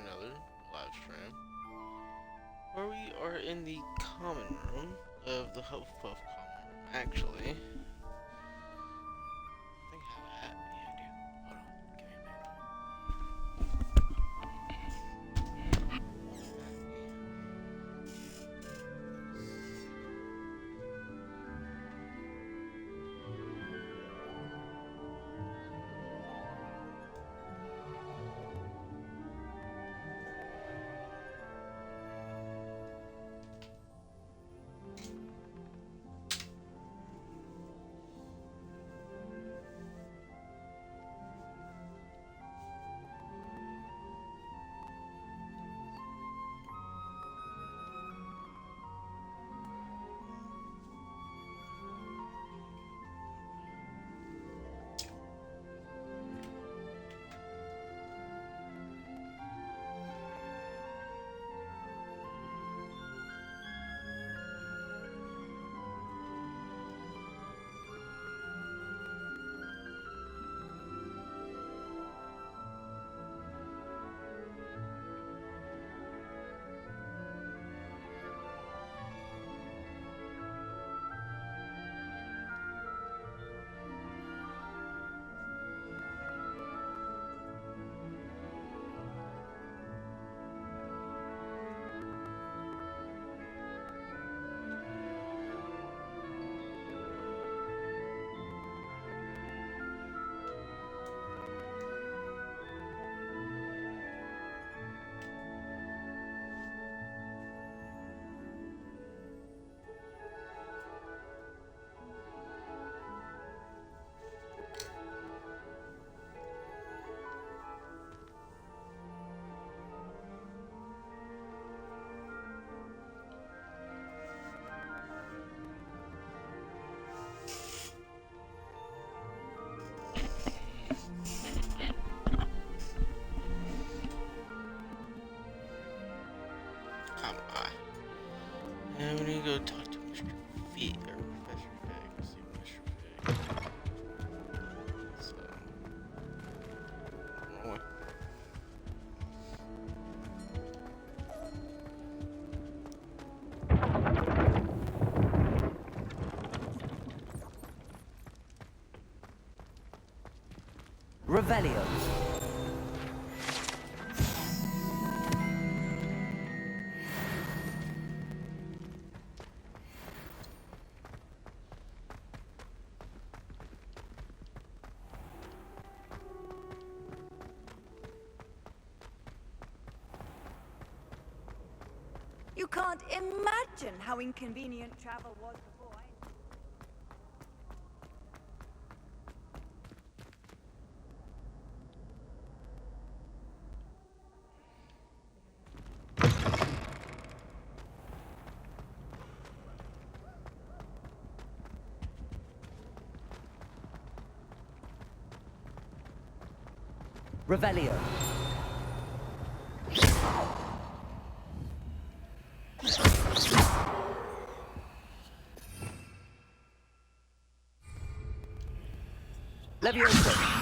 another live stream where we are in the common room of the Hufflepuff common room. Actually, I think I have a hat. Yeah, I do. Hold on, give me a Come on. And we need to go talk to Mr. Fig, or Professor Fig. Let's see Mr. Fig. So, wrong way. Revelio. You can't imagine how inconvenient travel was before I... Revelio. Levioso.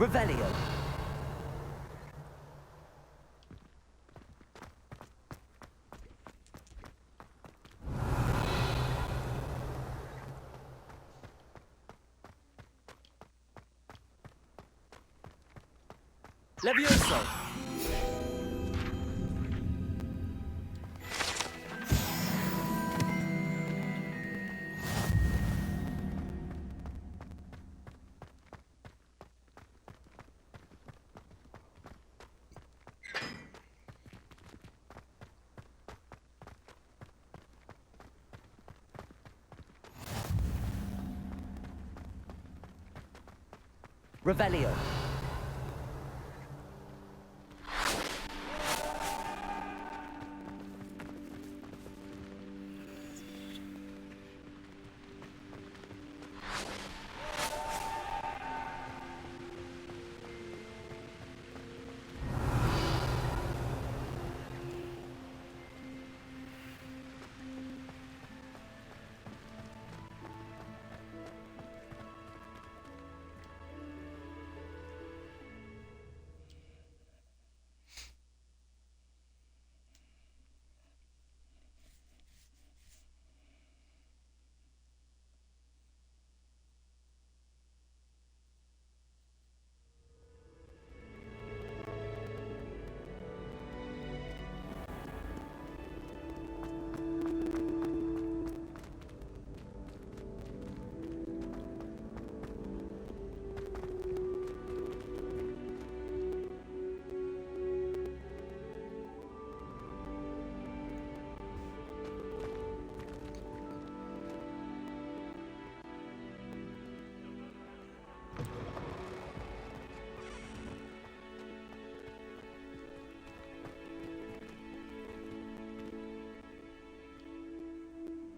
Revelio. Levioso! Revelio.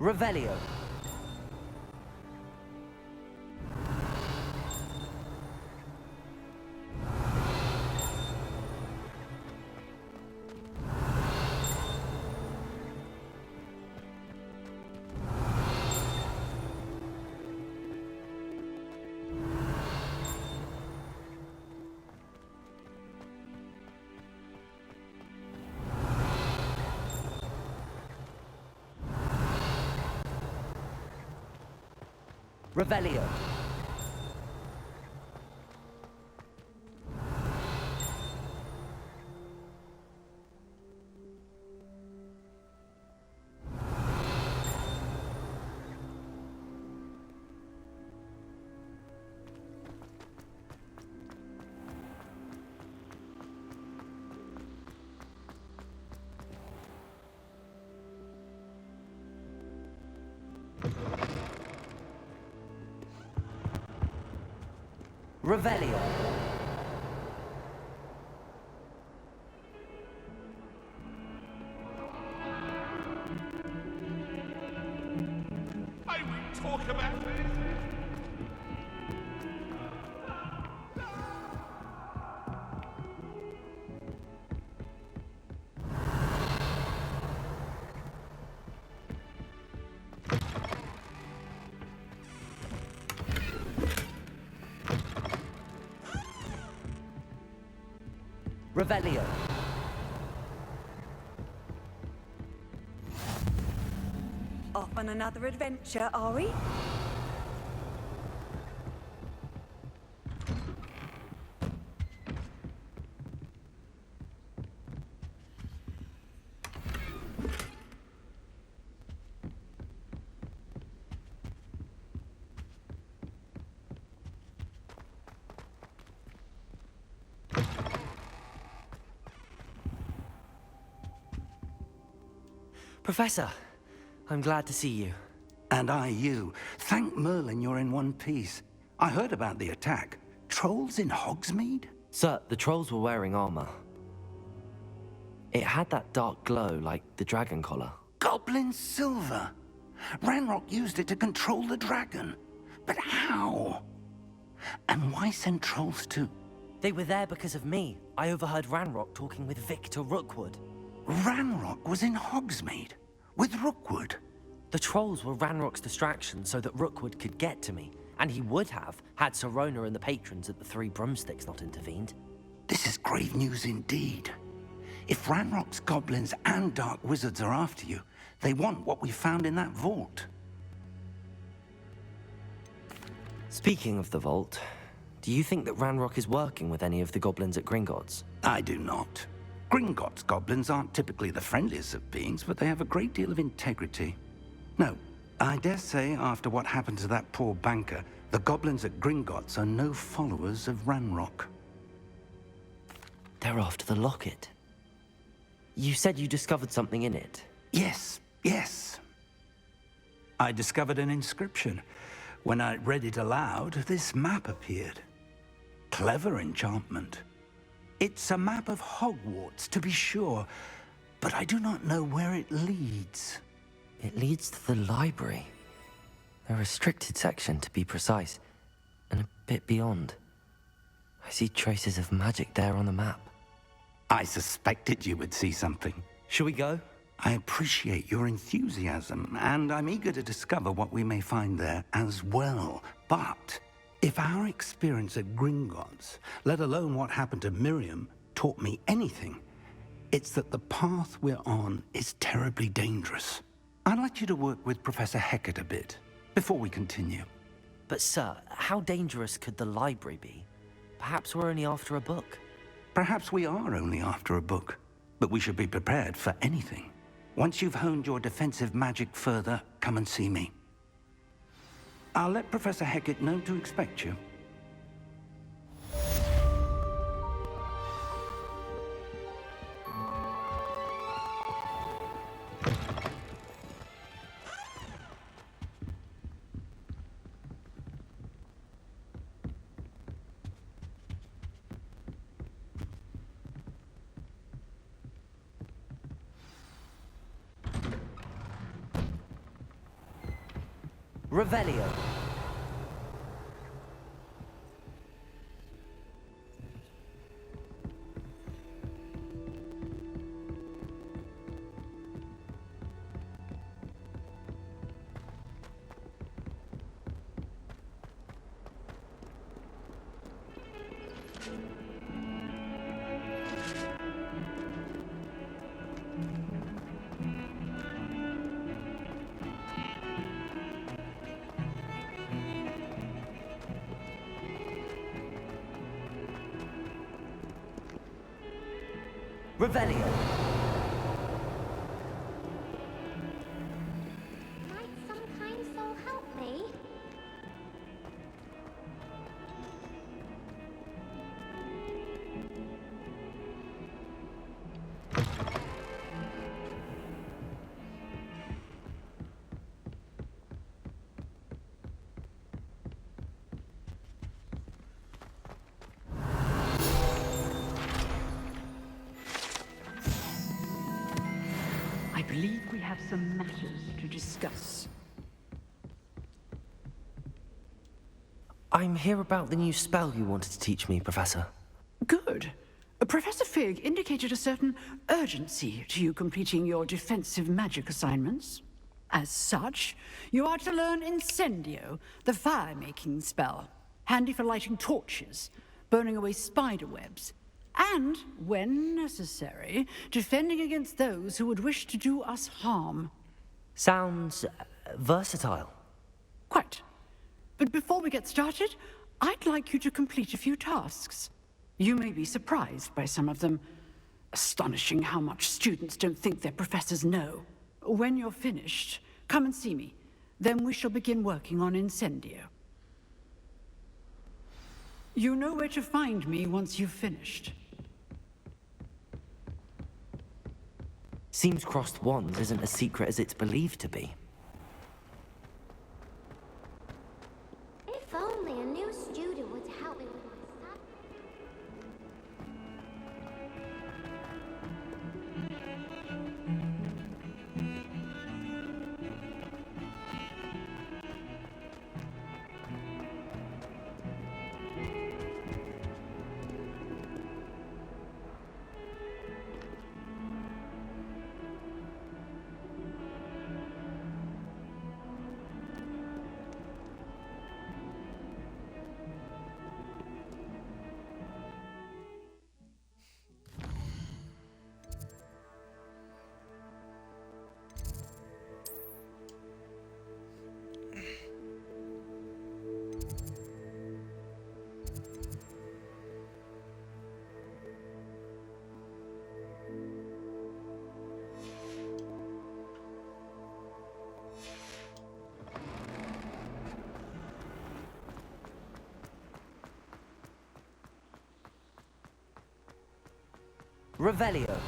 Revelio. Revelio. Revelio. I will talk about this. Revelio. Off on another adventure, are we? Professor, I'm glad to see you. And I you. Thank Merlin you're in one piece. I heard about the attack. Trolls in Hogsmeade? Sir, the trolls were wearing armor. It had that dark glow like the dragon collar. Goblin silver. Ranrock used it to control the dragon. But how? And why send trolls too? They were there because of me. I overheard Ranrock talking with Victor Rookwood. Ranrock was in Hogsmeade with Rookwood. The trolls were Ranrock's distraction so that Rookwood could get to me. And he would have, had Sirona and the patrons at the Three Broomsticks not intervened. This is grave news indeed. If Ranrock's goblins and dark wizards are after you, they want what we found in that vault. Speaking of the vault, Do you think that Ranrock is working with any of the goblins at Gringotts? I do not. Gringotts goblins aren't typically the friendliest of beings, but they have a great deal of integrity. No, I dare say after what happened to that poor banker, the goblins at Gringotts are no followers of Ranrock. They're after the locket. You said you discovered something in it. Yes, yes. I discovered an inscription. When I read it aloud, this map appeared. Clever enchantment. It's a map of Hogwarts, to be sure, but I do not know where it leads. It leads to the library. A restricted section, to be precise, and a bit beyond. I see traces of magic there on the map. I suspected you would see something. Shall we go? I appreciate your enthusiasm, and I'm eager to discover what we may find there as well. But if our experience at Gringotts, let alone what happened to Miriam, taught me anything, it's that the path we're on is terribly dangerous. I'd like you to work with Professor Hecat a bit before we continue. But sir, how dangerous could the library be? Perhaps we're only after a book. Perhaps we are only after a book, but we should be prepared for anything. Once you've honed your defensive magic further, come and see me. I'll let Professor Hecat know to expect you. Revelio. Revelio. Might some kind soul help me? I believe we have some matters to discuss. I'm here about the new spell you wanted to teach me, Professor. Good. Professor Fig indicated a certain urgency to you completing your defensive magic assignments. As such, you are to learn Incendio, the fire-making spell, handy for lighting torches, burning away spider webs, and, when necessary, defending against those who would wish to do us harm. Sounds versatile. Quite. But before we get started, I'd like you to complete a few tasks. You may be surprised by some of them. Astonishing how much students don't think their professors know. When you're finished, come and see me. Then we shall begin working on Incendio. You know where to find me once you've finished. Seems crossed wands isn't as secret as it's believed to be. If only a new student would help me with my stuff. Revelio.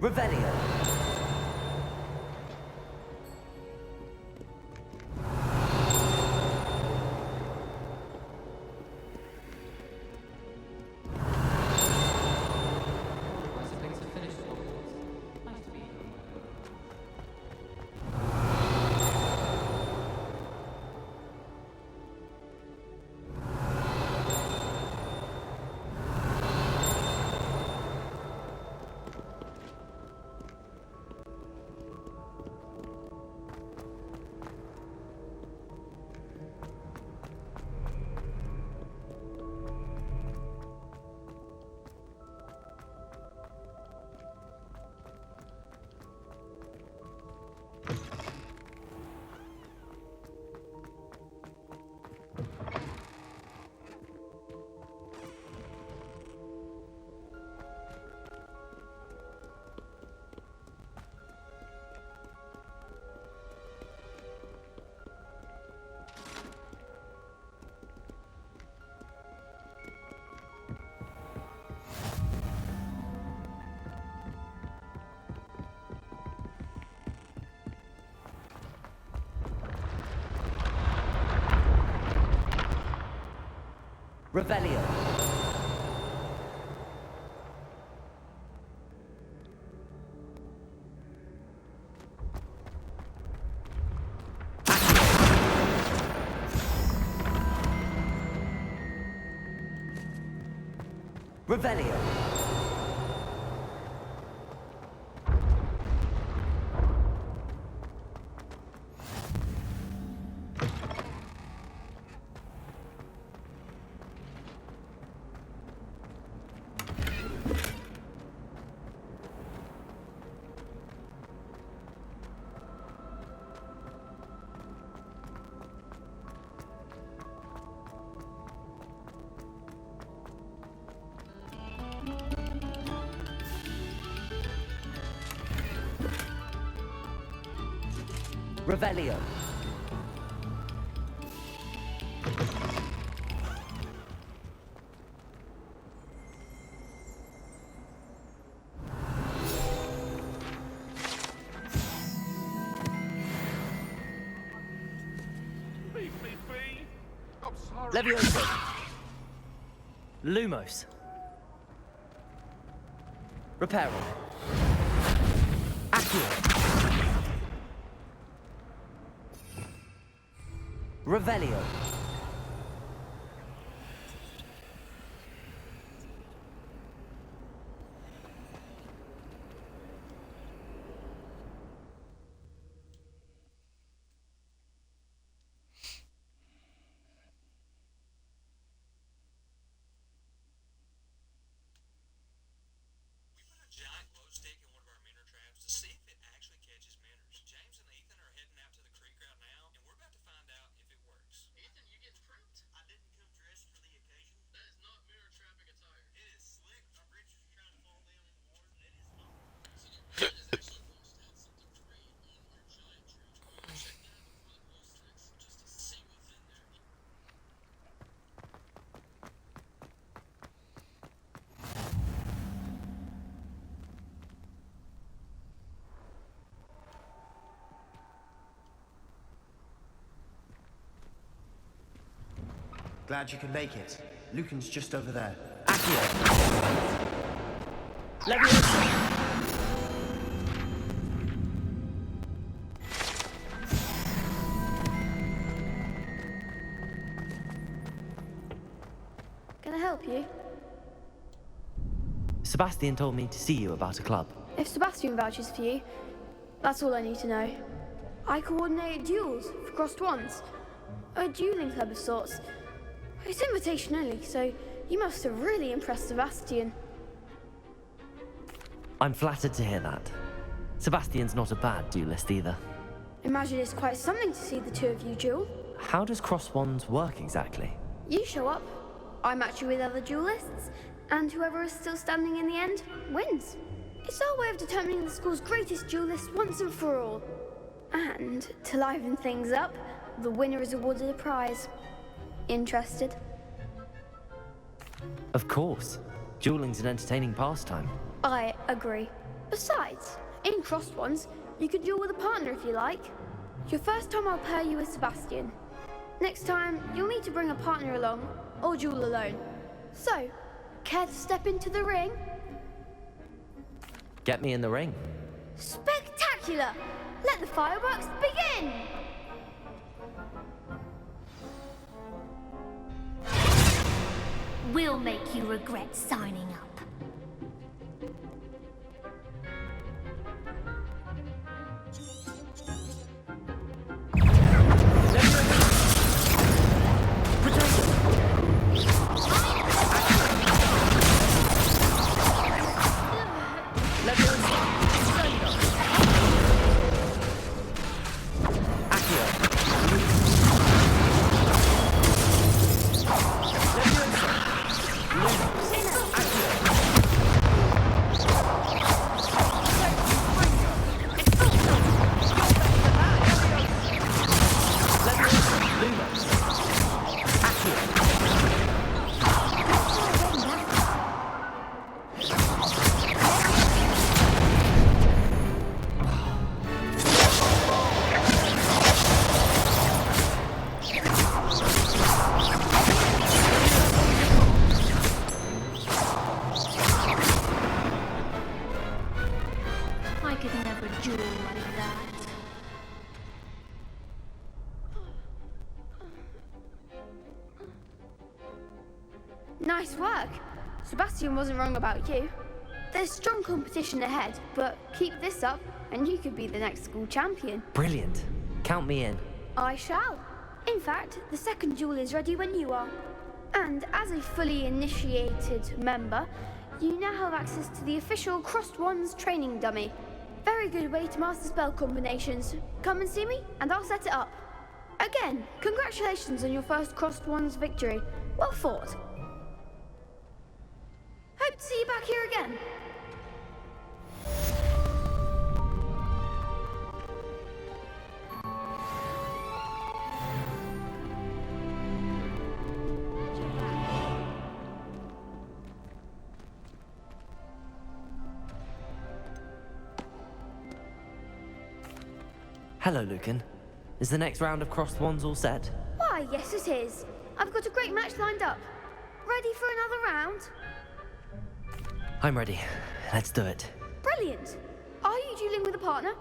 Revelio. Revelio. Revelio. Revelio. Leave me be. I'm sorry. Levioso. Lumos. Reparo. Accio. Revelio. Giant glow stick in one of our minnow traps to see if it actually catches minnows. James and Ethan are heading out to the creek right now, and we're about to find out if it works. Ethan, you getting tripped? I didn't come dressed for the occasion. That is not mirror trapping attire. It is slick. My britches are trying to fall down in the water, and it is not. So your plan is actually lost out something to read on our giant trench coat. Check that out before the glow sticks, just to see what's in there. Glad you could make it. Lucan's just over there. Accio. Levioso. Can I help you? Sebastian told me to see you about a club. If Sebastian vouches for you, that's all I need to know. I coordinate duels for crossed wands. A dueling club of sorts. It's invitation only, so you must have really impressed Sebastian. I'm flattered to hear that. Sebastian's not a bad duelist either. Imagine it's quite something to see the two of you duel. How does crossed wands work exactly? You show up, I match you with other duelists, and whoever is still standing in the end wins. It's our way of determining the school's greatest duelist once and for all. And to liven things up, the winner is awarded a prize. Interested? Of course. Dueling's an entertaining pastime. I agree. Besides, in crossed ones, you can duel with a partner if you like. Your first time I'll pair you with Sebastian. Next time, you'll need to bring a partner along, or duel alone. So, care to step into the ring? Get me in the ring. Spectacular! Let the fireworks begin! We'll make you regret signing up. I could never duel like that. Nice work. Sebastian wasn't wrong about you. There's strong competition ahead, but keep this up and you could be the next school champion. Brilliant. Count me in. I shall. In fact, the second duel is ready when you are. And as a fully initiated member, you now have access to the official Crossed Wands training dummy. Very good way to master spell combinations. Come and see me, and I'll set it up. Again, congratulations on your first Crossed Wands victory. Well fought. Hope to see you back here again. Hello, Lucan. Is the next round of crossed wands all set? Why, yes it is. I've got a great match lined up. Ready for another round? I'm ready. Let's do it. Brilliant. Are you dueling with a partner?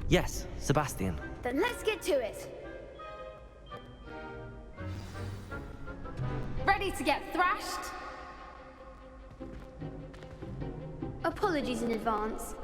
Yes, Sebastian. Then let's get to it. Ready to get thrashed? Apologies in advance.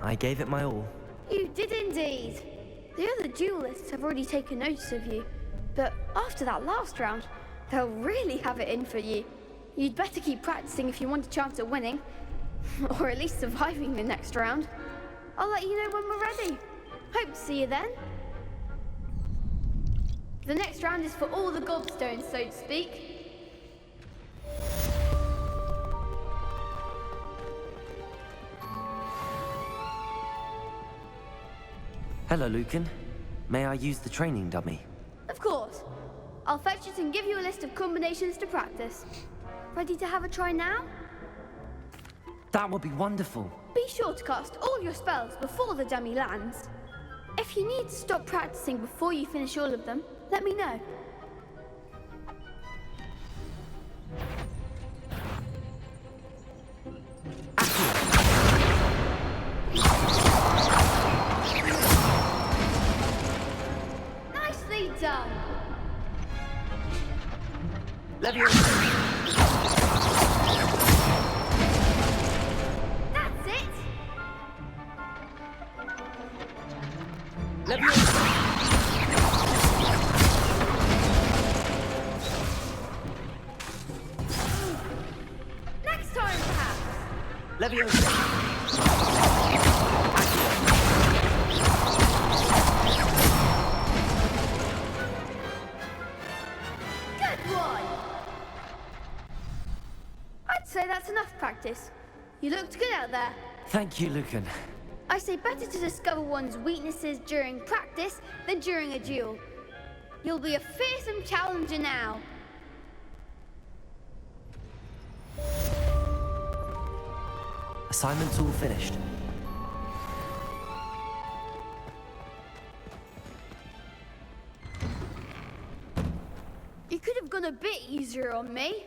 I gave it my all. You did indeed. The other duelists have already taken notice of you, but after that last round, they'll really have it in for you. You'd better keep practicing if you want a chance at winning, or at least surviving the next round. I'll let you know when we're ready. Hope to see you then. The next round is for all the gobstones, so to speak. Hello, Lucan. May I use the training dummy? Of course. I'll fetch it and give you a list of combinations to practice. Ready to have a try now? That would be wonderful. Be sure to cast all your spells before the dummy lands. If you need to stop practicing before you finish all of them, let me know. Nicely done. That's it. Next time, perhaps. Good one. I'd say that's enough practice. You looked good out there. Thank you, Lucan. I say better to discover one's weaknesses during practice than during a duel. You'll be a fearsome challenger now. Assignment's all finished. You could have gone a bit easier on me.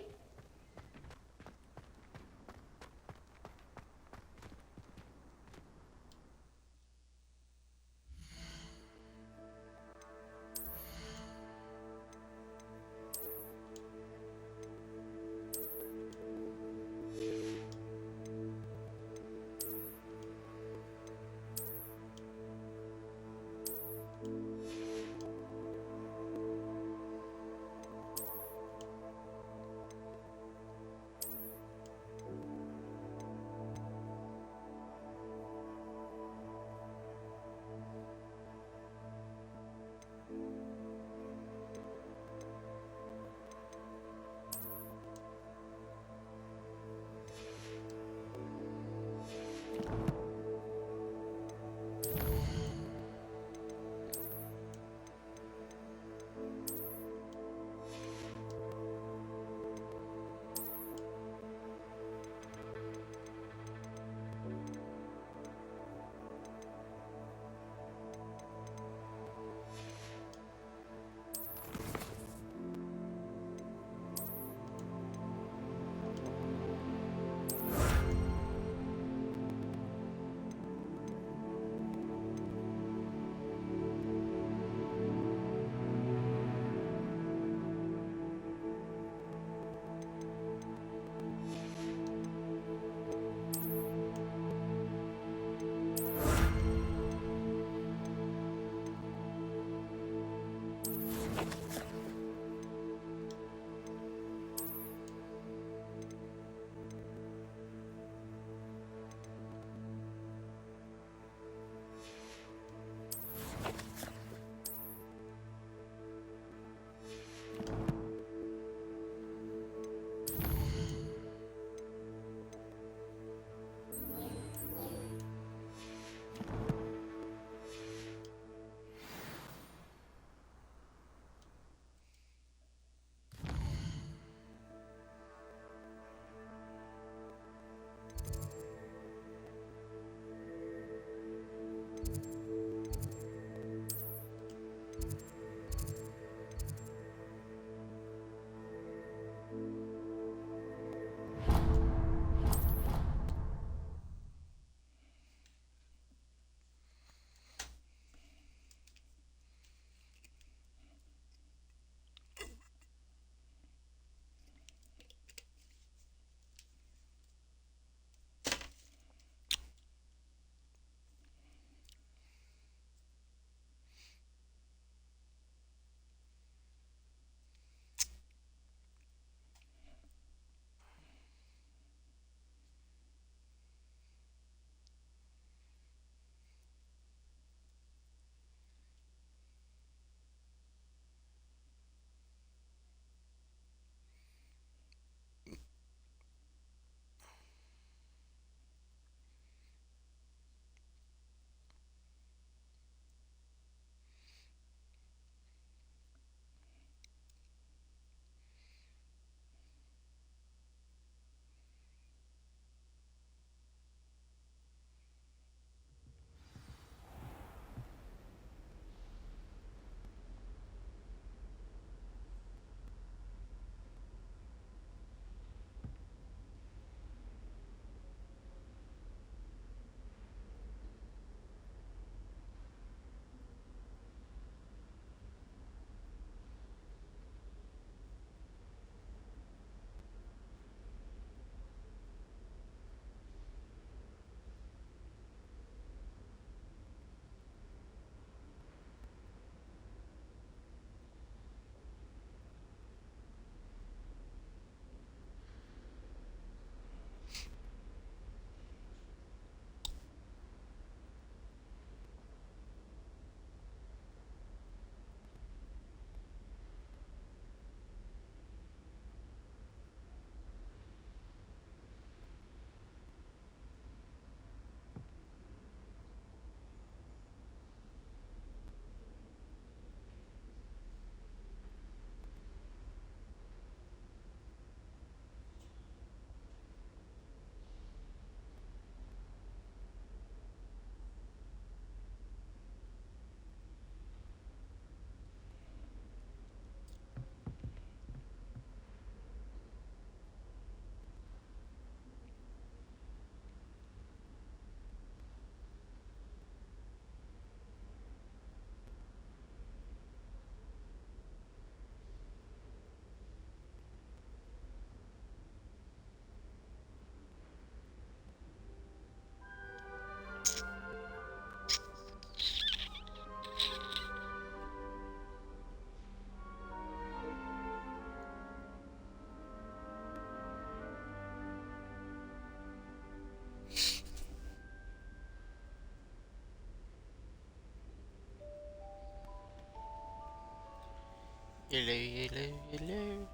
Hello, hello, hello.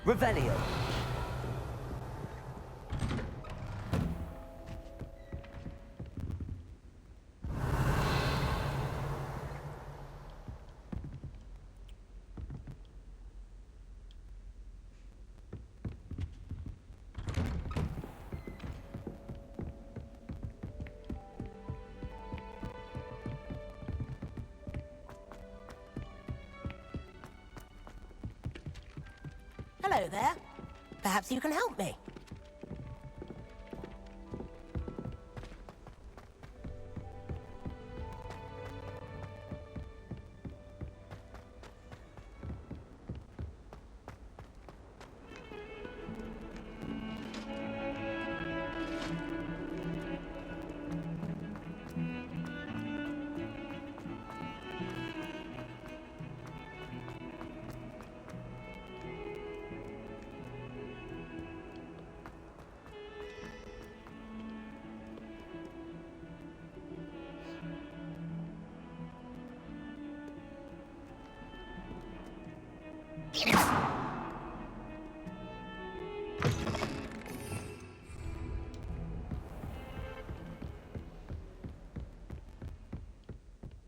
Revelio. Hello there. Perhaps you can help me.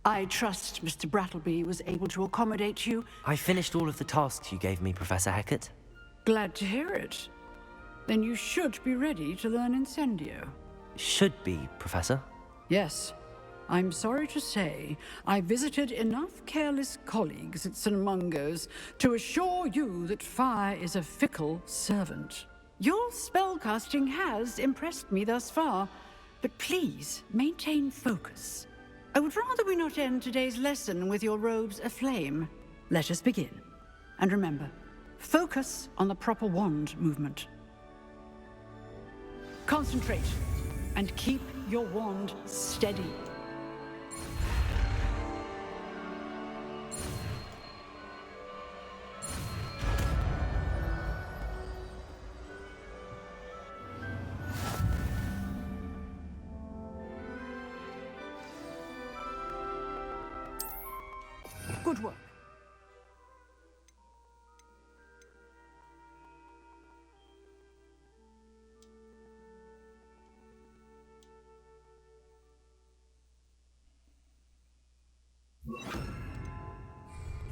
I trust Mr. Brattleby was able to accommodate you. I finished all of the tasks you gave me, Professor Hecat. Glad to hear it. Then you should be ready to learn Incendio. Should be, Professor. Yes. I'm sorry to say, I visited enough careless colleagues at St. Mungo's to assure you that fire is a fickle servant. Your spellcasting has impressed me thus far, but please maintain focus. I would rather we not end today's lesson with your robes aflame. Let us begin. And remember, focus on the proper wand movement. Concentrate, and keep your wand steady. Good work.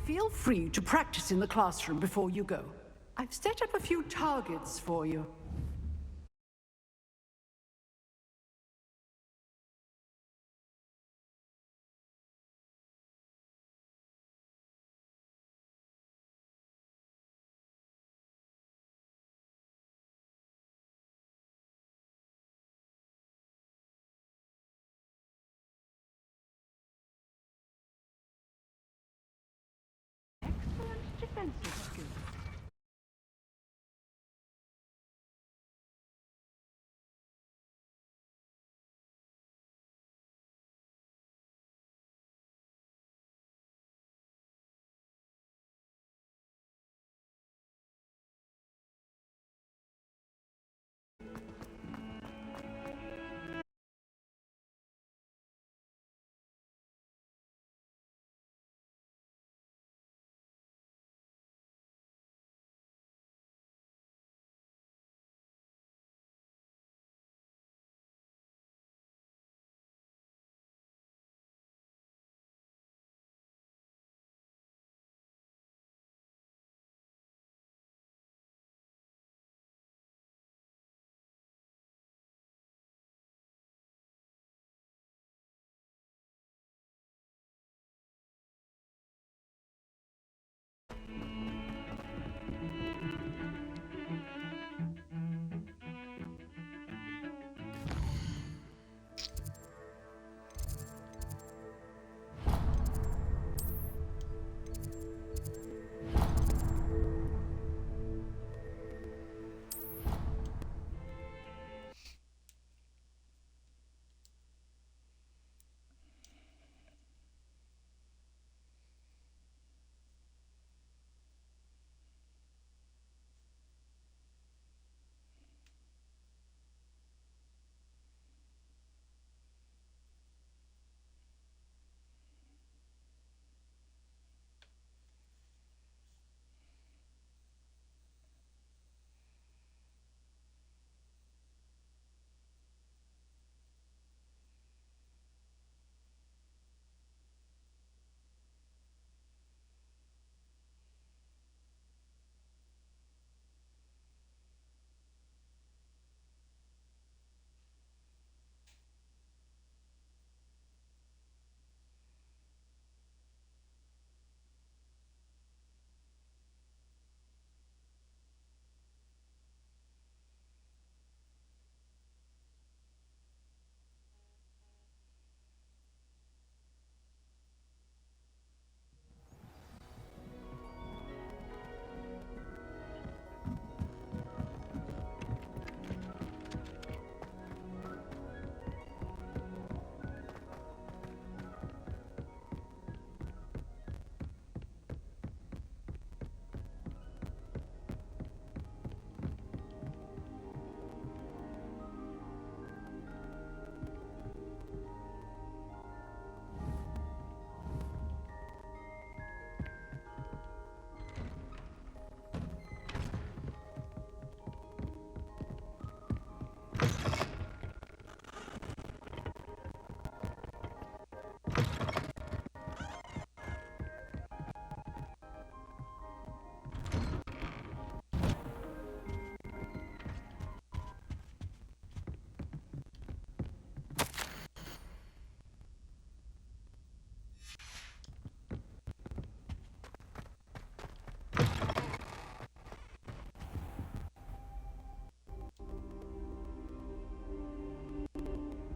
Feel free to practice in the classroom before you go. I've set up a few targets for you. Excellent defensive skills.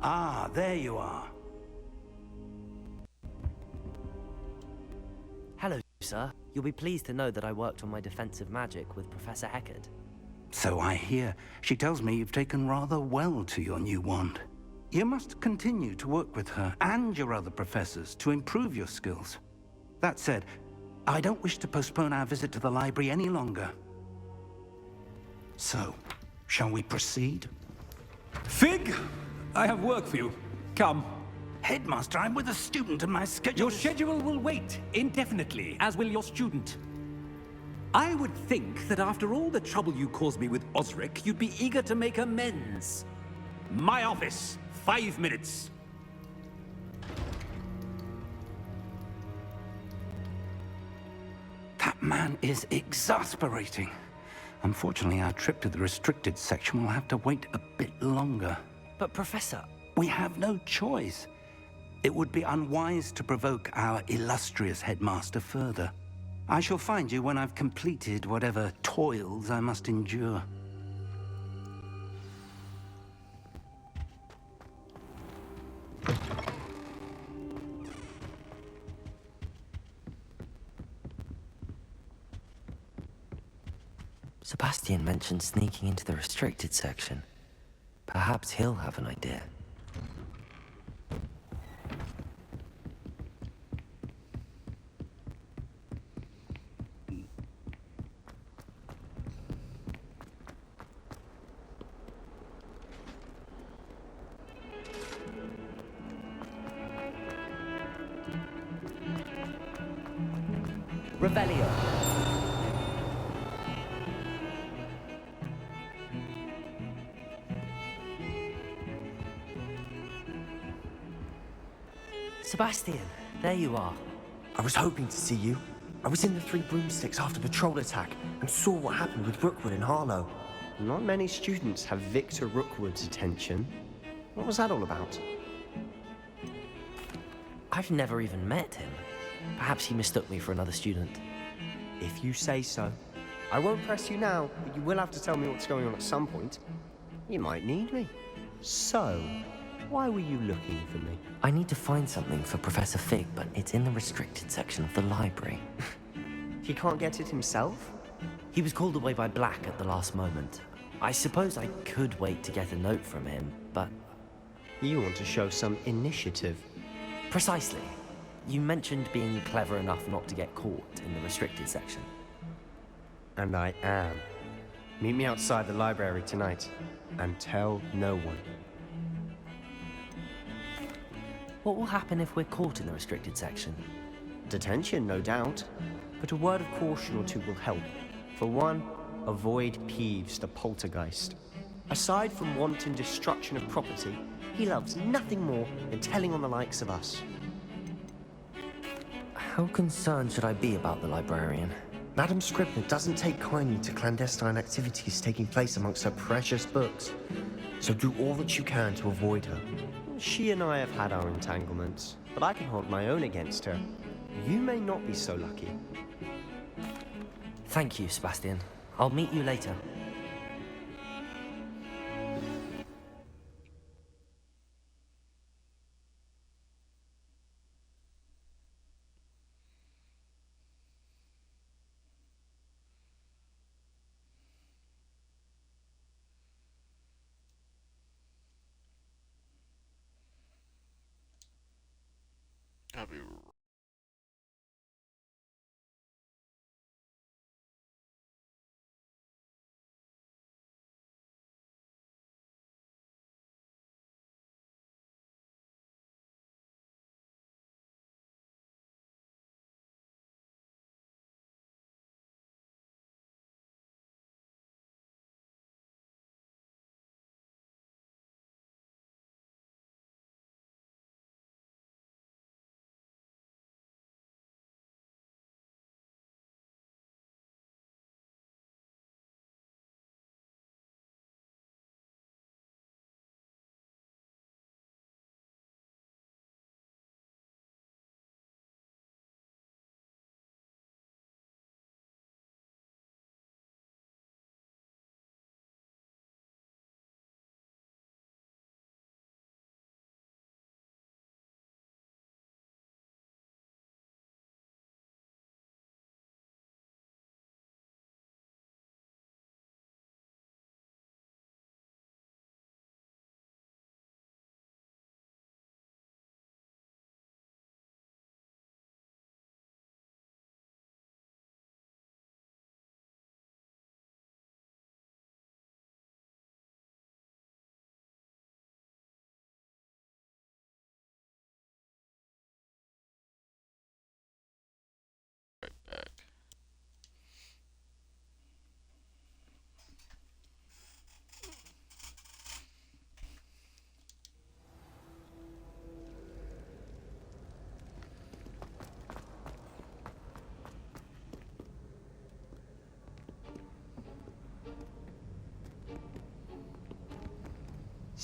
Ah, there you are. Hello, sir. You'll be pleased to know that I worked on my defensive magic with Professor Heckard. So I hear. She tells me you've taken rather well to your new wand. You must continue to work with her and your other professors to improve your skills. That said, I don't wish to postpone our visit to the library any longer. So, shall we proceed? Fig, I have work for you. Come. Headmaster, I'm with a student and my schedule... Your schedule will wait indefinitely, as will your student. I would think that after all the trouble you caused me with Osric, you'd be eager to make amends. My office, 5 minutes. That man is exasperating. Unfortunately, our trip to the restricted section will have to wait a bit longer. But Professor... We have no choice. It would be unwise to provoke our illustrious headmaster further. I shall find you when I've completed whatever toils I must endure. Sebastian mentioned sneaking into the restricted section. Perhaps he'll have an idea. Revelio. Sebastian, there you are. I was hoping to see you. I was in the Three Broomsticks after the troll attack and saw what happened with Rookwood and Harlow. Not many students have Victor Rookwood's attention. What was that all about? I've never even met him. Perhaps he mistook me for another student. If you say so. I won't press you now, but you will have to tell me what's going on at some point. You might need me. So, why were you looking for me? I need to find something for Professor Fig, but it's in the restricted section of the library. He can't get it himself? He was called away by Black at the last moment. I suppose I could wait to get a note from him, but... You want to show some initiative. Precisely. You mentioned being clever enough not to get caught in the restricted section. And I am. Meet me outside the library tonight, and tell no one. What will happen if we're caught in the restricted section? Detention, no doubt. But a word of caution or two will help. For one, avoid Peeves, the poltergeist. Aside from wanton destruction of property, he loves nothing more than telling on the likes of us. How concerned should I be about the librarian? Madam Scribner doesn't take kindly to clandestine activities taking place amongst her precious books. So do all that you can to avoid her. She and I have had our entanglements, but I can hold my own against her. You may not be so lucky. Thank you, Sebastian. I'll meet you later. I'll be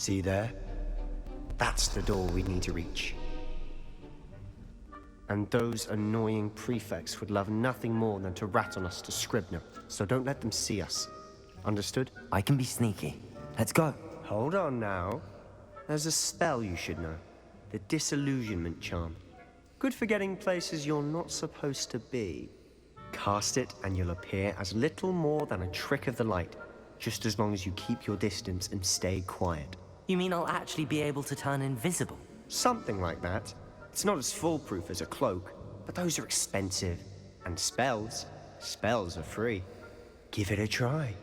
See there? That's the door we need to reach. And those annoying prefects would love nothing more than to rat on us to Scribner, so don't let them see us. Understood? I can be sneaky. Let's go. Hold on now. There's a spell you should know. The Disillusionment Charm. Good for getting places you're not supposed to be. Cast it and you'll appear as little more than a trick of the light, just as long as you keep your distance and stay quiet. You mean I'll actually be able to turn invisible? Something like that. It's not as foolproof as a cloak, but those are expensive. And spells are free. Give it a try.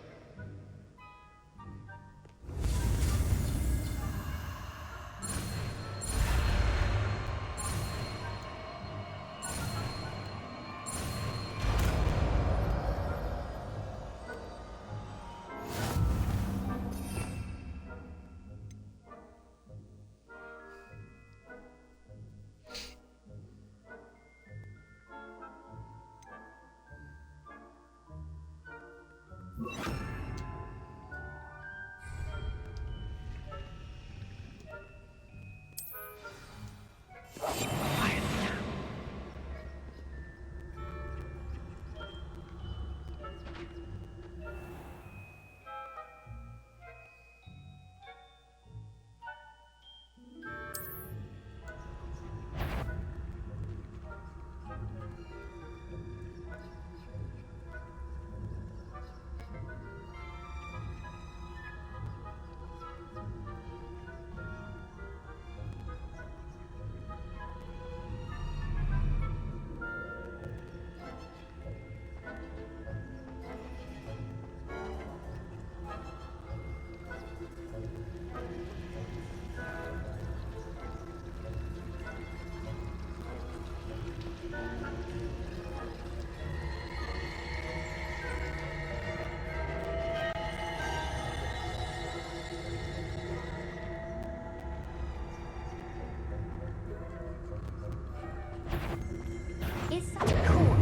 Is such cool.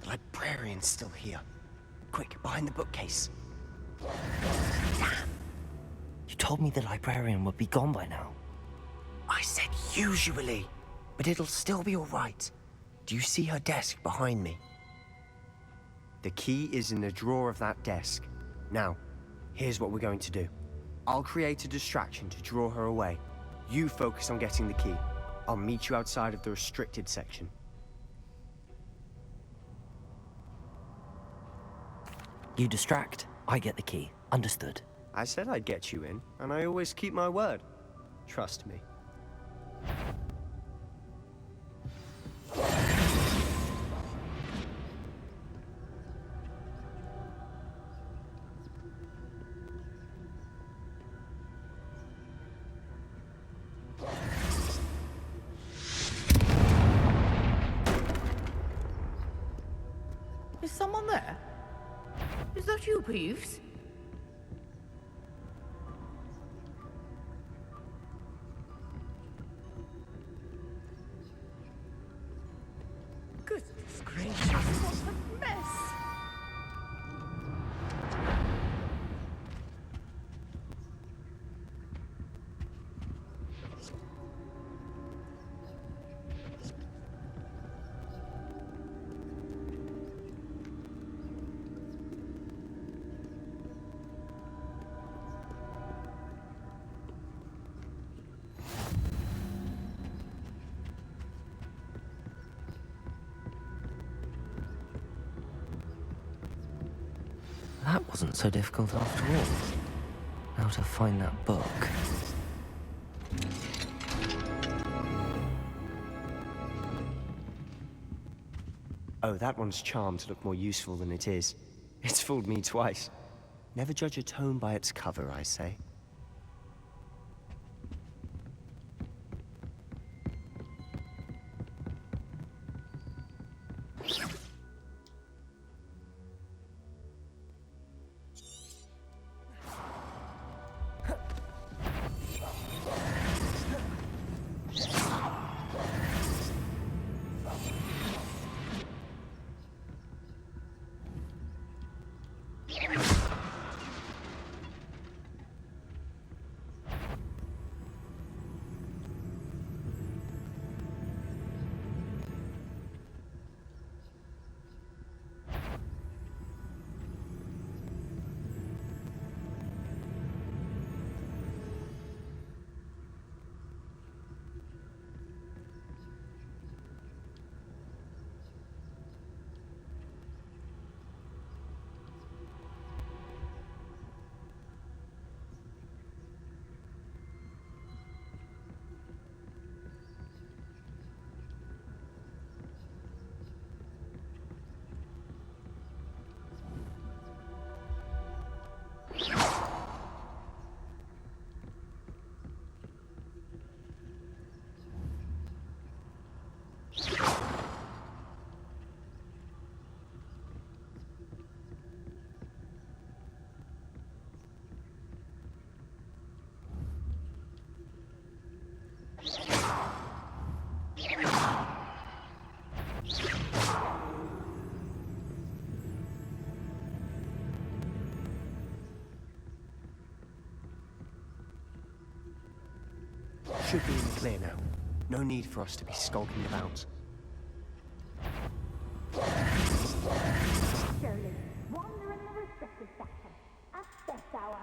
Librarian's still here. Quick, behind the bookcase. You told me the librarian would be gone by now. I said usually, but it'll still be all right. Do you see her desk behind me? The key is in the drawer of that desk. Now, here's what we're going to do. I'll create a distraction to draw her away. You focus on getting the key. I'll meet you outside of the restricted section. You distract, I get the key. Understood. I said I'd get you in, and I always keep my word. Trust me. Is someone there? Is that you, Peeves? Goodness gracious, what a mess! That wasn't so difficult after all. Now to find that book. Oh, that one's charmed to look more useful than it is. It's fooled me twice. Never judge a tome by its cover, I say. Should be in the clear now. No need for us to be skulking about. Surely, wander in the restricted section at this hour.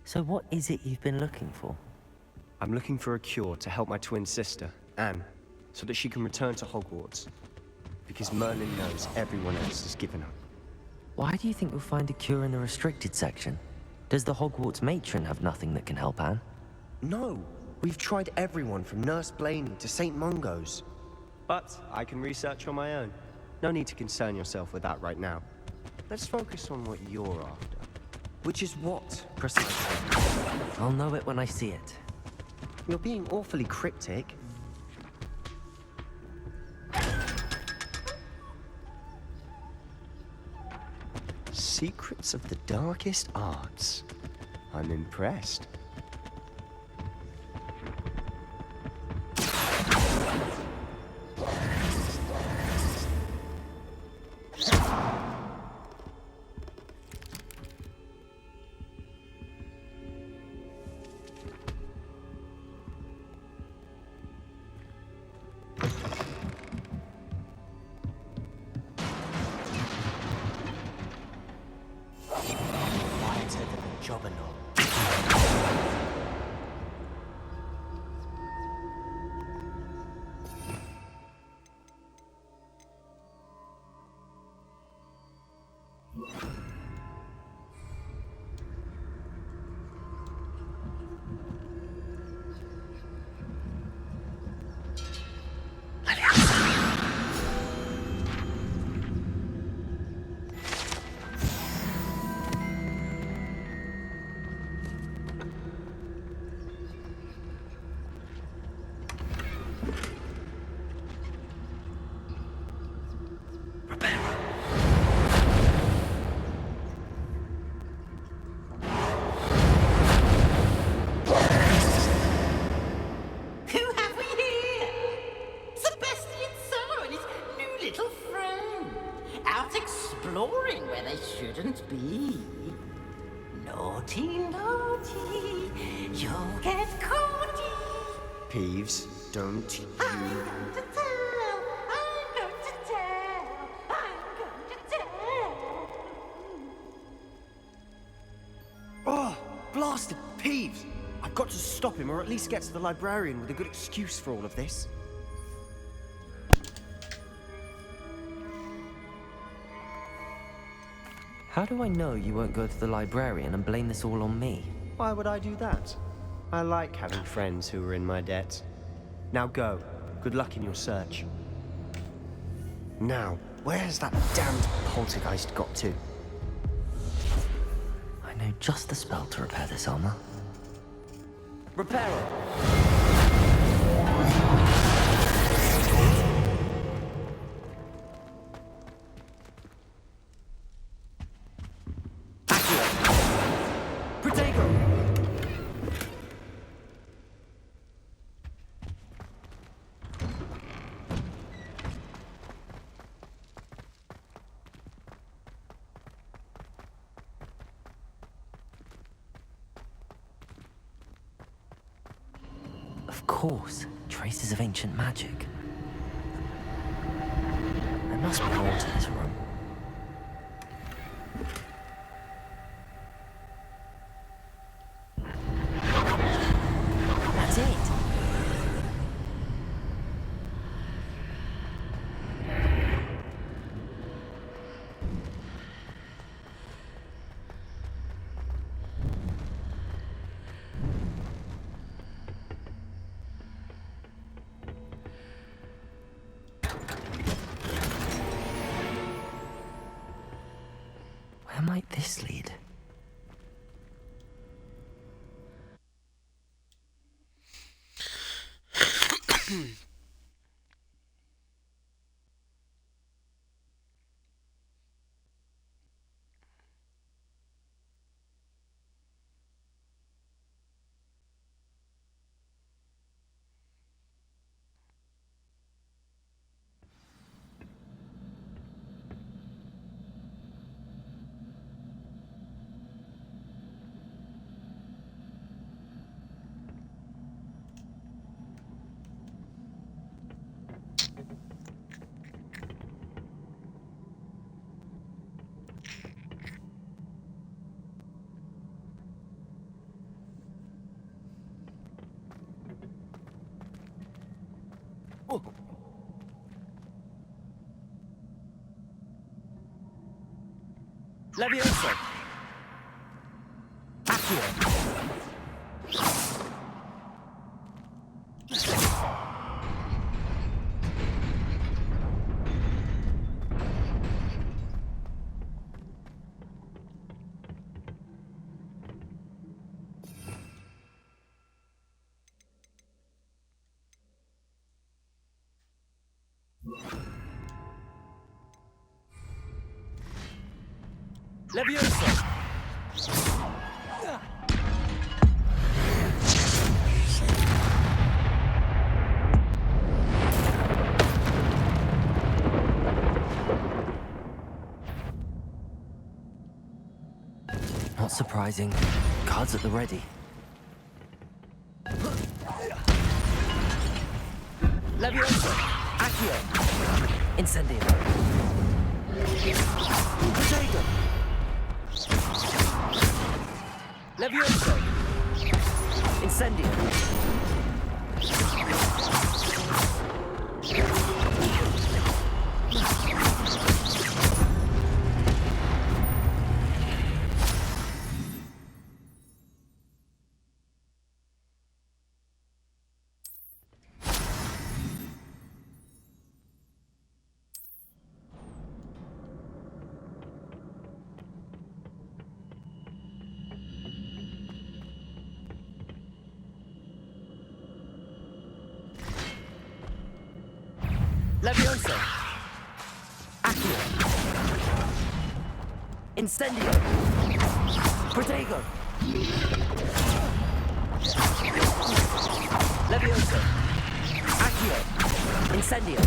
So what is it you've been looking for? I'm looking for a cure to help my twin sister, Anne, so that she can return to Hogwarts. Because Merlin knows everyone else has given up. Why do you think you'll find a cure in the restricted section? Does the Hogwarts matron have nothing that can help Anne? No, we've tried everyone from Nurse Blaney to St. Mungo's. But I can research on my own. No need to concern yourself with that right now. Let's focus on what you're after. Which is what, precisely? I'll know it when I see it. You're being awfully cryptic. Secrets of the darkest arts. I'm impressed. Peeves, don't you... Oh, blasted Peeves! I've got to stop him, or at least get to the librarian with a good excuse for all of this. How do I know you won't go to the librarian and blame this all on me? Why would I do that? I like having friends who are in my debt. Now go. Good luck in your search. Now, where's that damned poltergeist got to? I know just the spell to repair this armor. Repairer! Of course, traces of ancient magic. There must be more to this room. That's it! Where might this lead? Levioso! Accio! Levioso! Not surprising. Cards at the ready. Levioso! Accio! Incendio. Protego! Levioso! Incendio. Levioso! Accio. Incendio. Protego. Levioso! Accio. Incendio.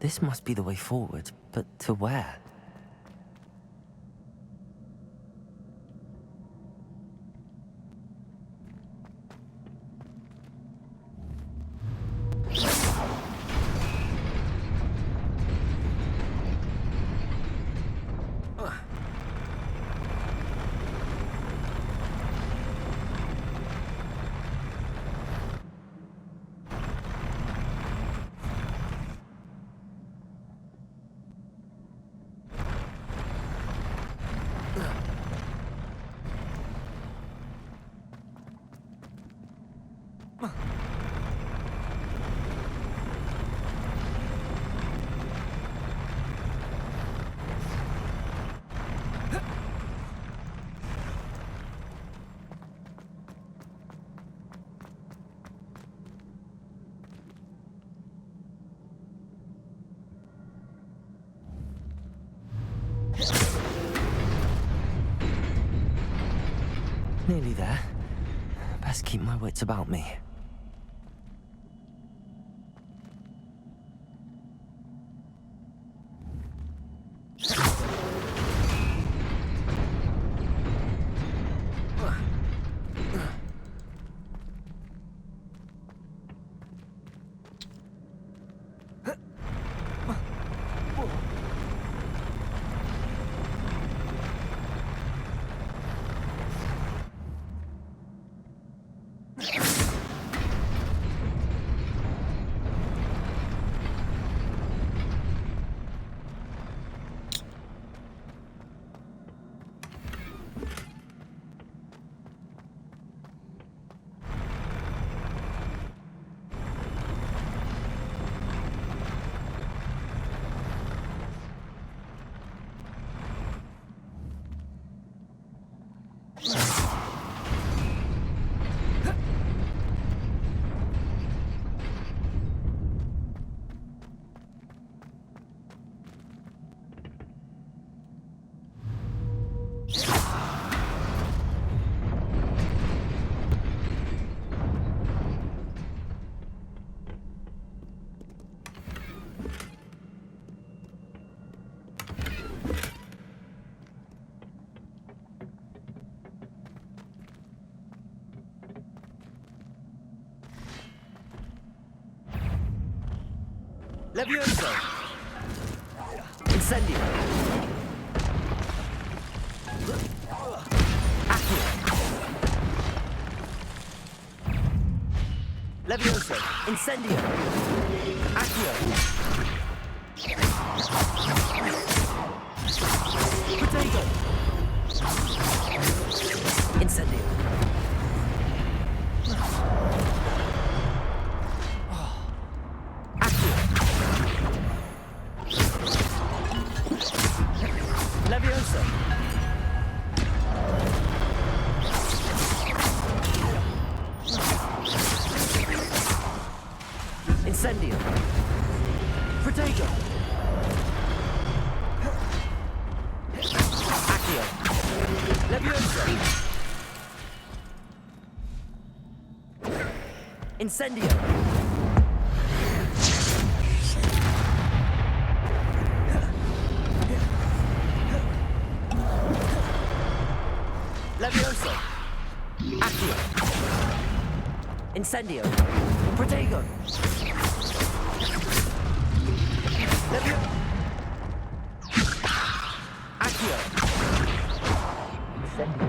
This must be the way forward, but to where? Nearly there. Best keep my wits about me. Levioso! Incendio! Accio! Levioso! Incendio! Accio! Potato! Incendio! Accio! Levioso! Incendio! Protego! Accio! Levioso! Incendio! Levioso! Accio! Incendio! Protego! Levio... Accio! Incendio!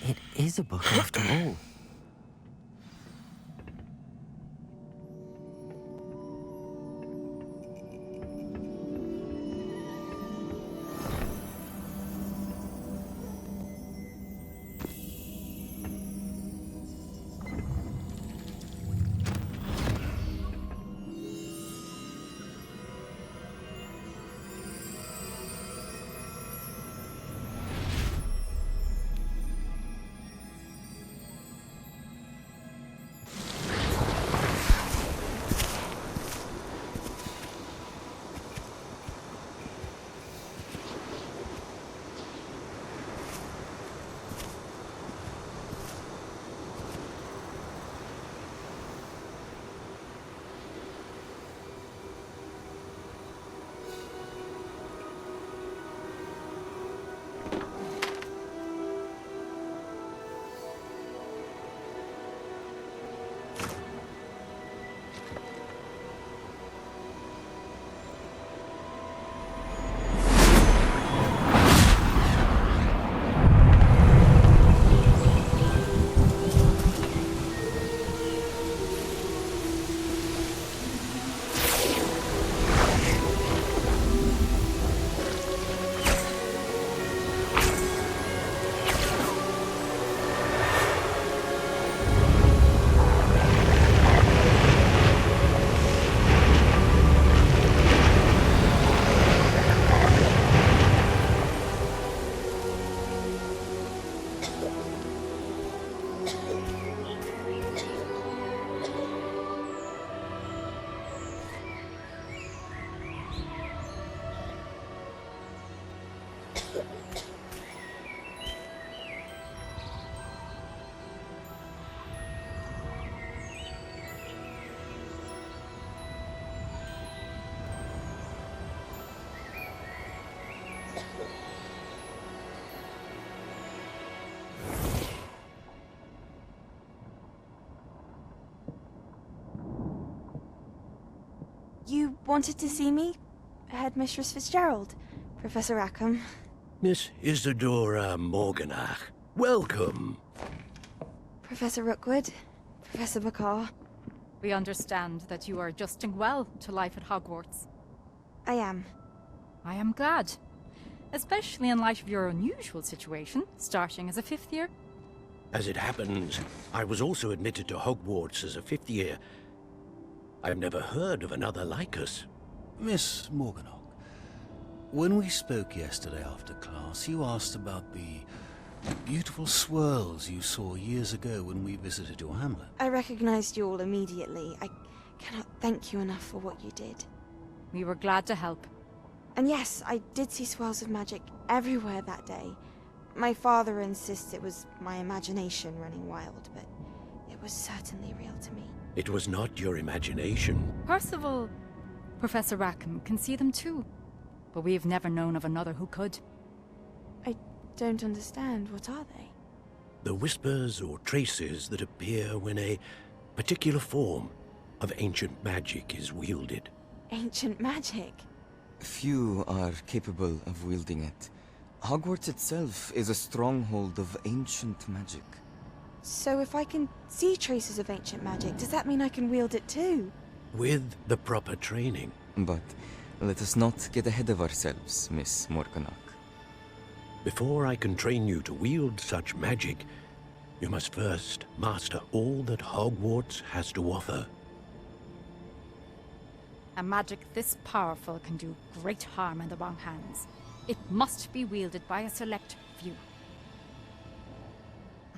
It is a book after all. You wanted to see me? Headmistress Fitzgerald? Professor Rackham? Miss Isadora Morganach, welcome. Professor Rookwood? Professor Bakar? We understand that you are adjusting well to life at Hogwarts. I am. I am glad. Especially in light of your unusual situation, starting as a 5th year. As it happens, I was also admitted to Hogwarts as a 5th year. I've never heard of another like us. Miss Morganach, when we spoke yesterday after class, you asked about the beautiful swirls you saw years ago when we visited your hamlet. I recognized you all immediately. I cannot thank you enough for what you did. We were glad to help. And yes, I did see swirls of magic everywhere that day. My father insists it was my imagination running wild, but it was certainly real to me. It was not your imagination. Percival, Professor Rackham can see them too. But we've never known of another who could. I don't understand. What are they? The whispers or traces that appear when a particular form of ancient magic is wielded. Ancient magic? Few are capable of wielding it. Hogwarts itself is a stronghold of ancient magic. So if I can see traces of ancient magic, does that mean I can wield it too? With the proper training. But let us not get ahead of ourselves, Miss Morganach. Before I can train you to wield such magic, you must first master all that Hogwarts has to offer. A magic this powerful can do great harm in the wrong hands. It must be wielded by a select few.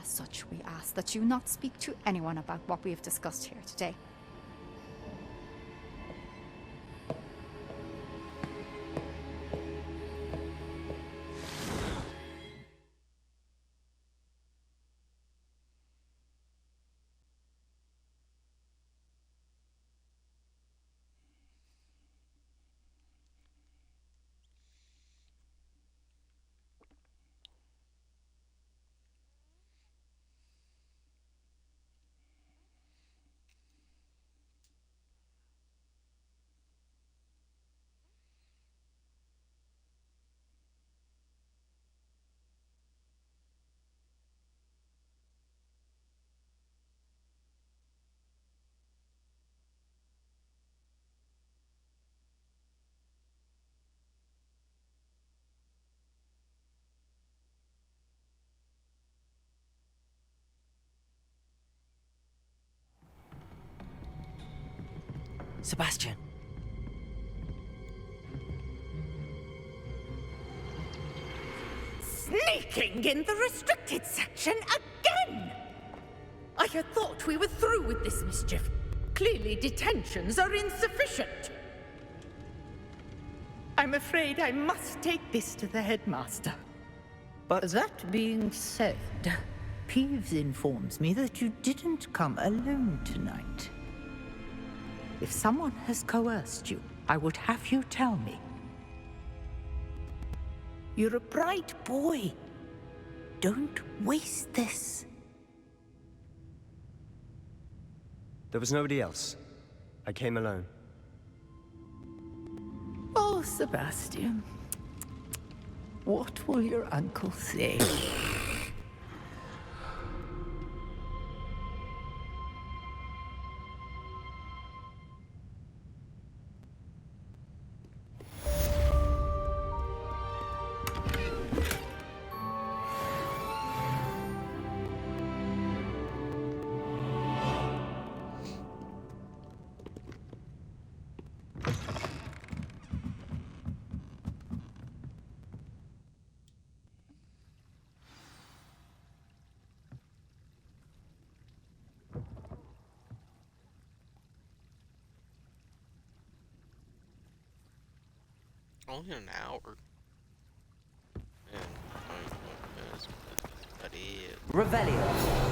As such, we ask that you not speak to anyone about what we have discussed here today. Sebastian. Sneaking in the restricted section again! I had thought we were through with this mischief. Clearly detentions are insufficient. I'm afraid I must take this to the headmaster. But that being said, Peeves informs me that you didn't come alone tonight. If someone has coerced you, I would have you tell me. You're a bright boy. Don't waste this. There was nobody else. I came alone. Oh, Sebastian. What will your uncle say? Only an hour. And Revelio.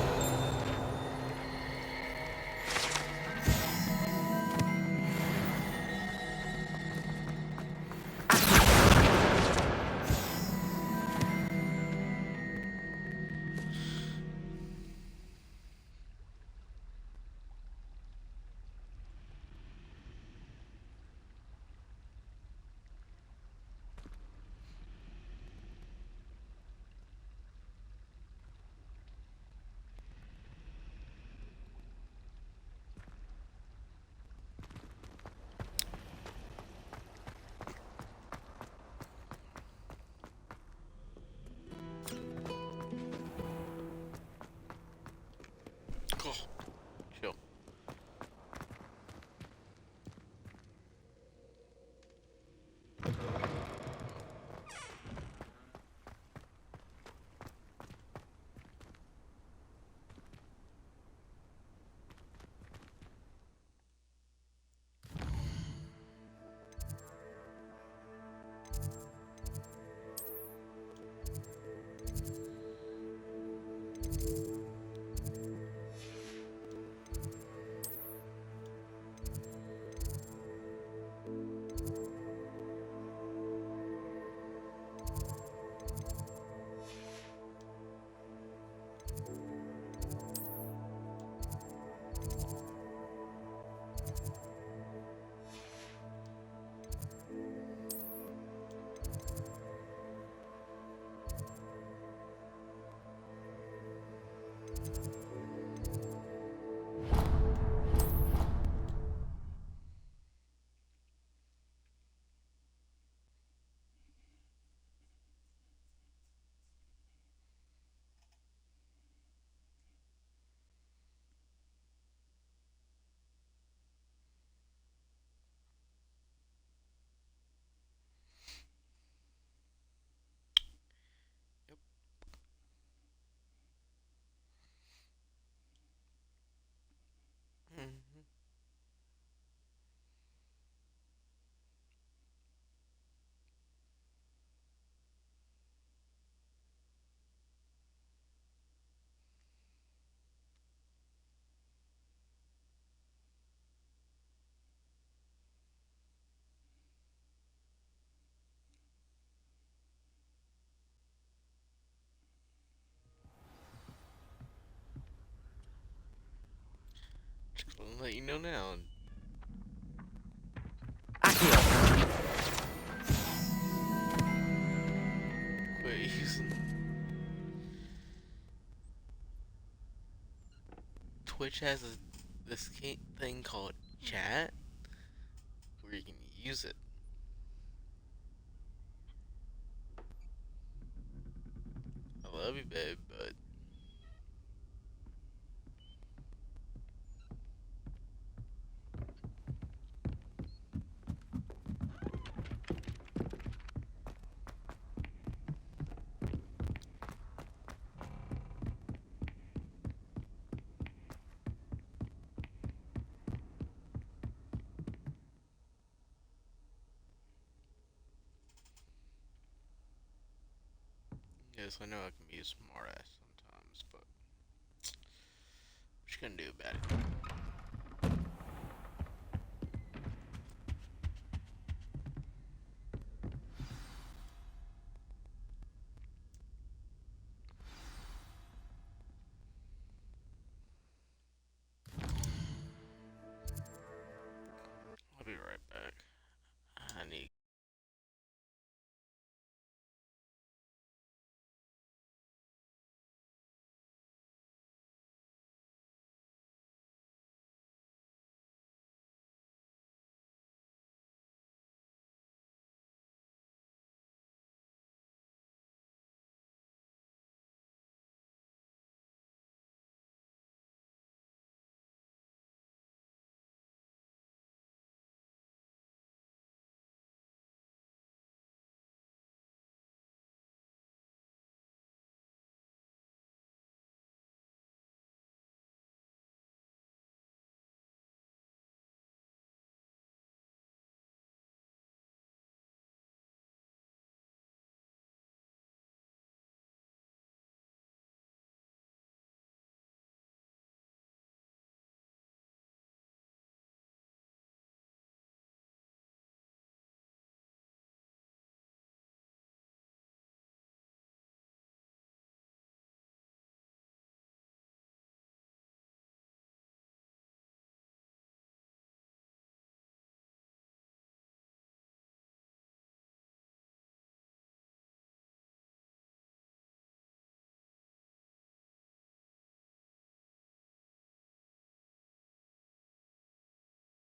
I'll let you know now. Quit using Twitch has this thing called chat where you can use it. I love you, babe, but yes, I know I can be a smartass sometimes, but what you gonna do about it? I'll be right back. I need.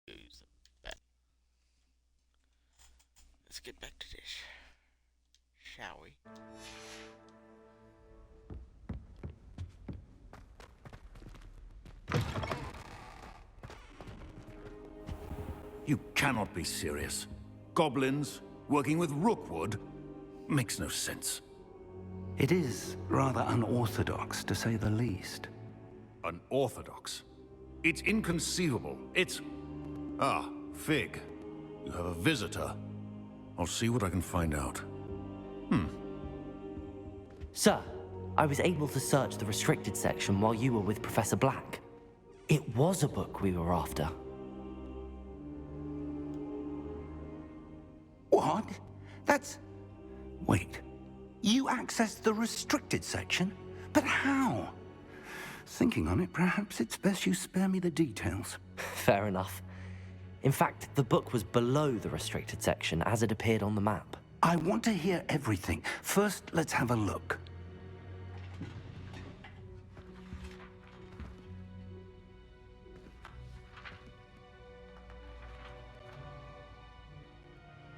Use the bat. Let's get back to this, shall we? You cannot be serious. Goblins working with Rookwood? Makes no sense. It is rather unorthodox, to say the least. Unorthodox? It's inconceivable. It's... Ah, Fig. You have a visitor. I'll see what I can find out. Sir, I was able to search the restricted section while you were with Professor Black. It was a book we were after. What? That's... Wait. You accessed the restricted section? But how? Thinking on it, perhaps it's best you spare me the details. Fair enough. In fact, the book was below the restricted section as it appeared on the map. I want to hear everything. First, let's have a look.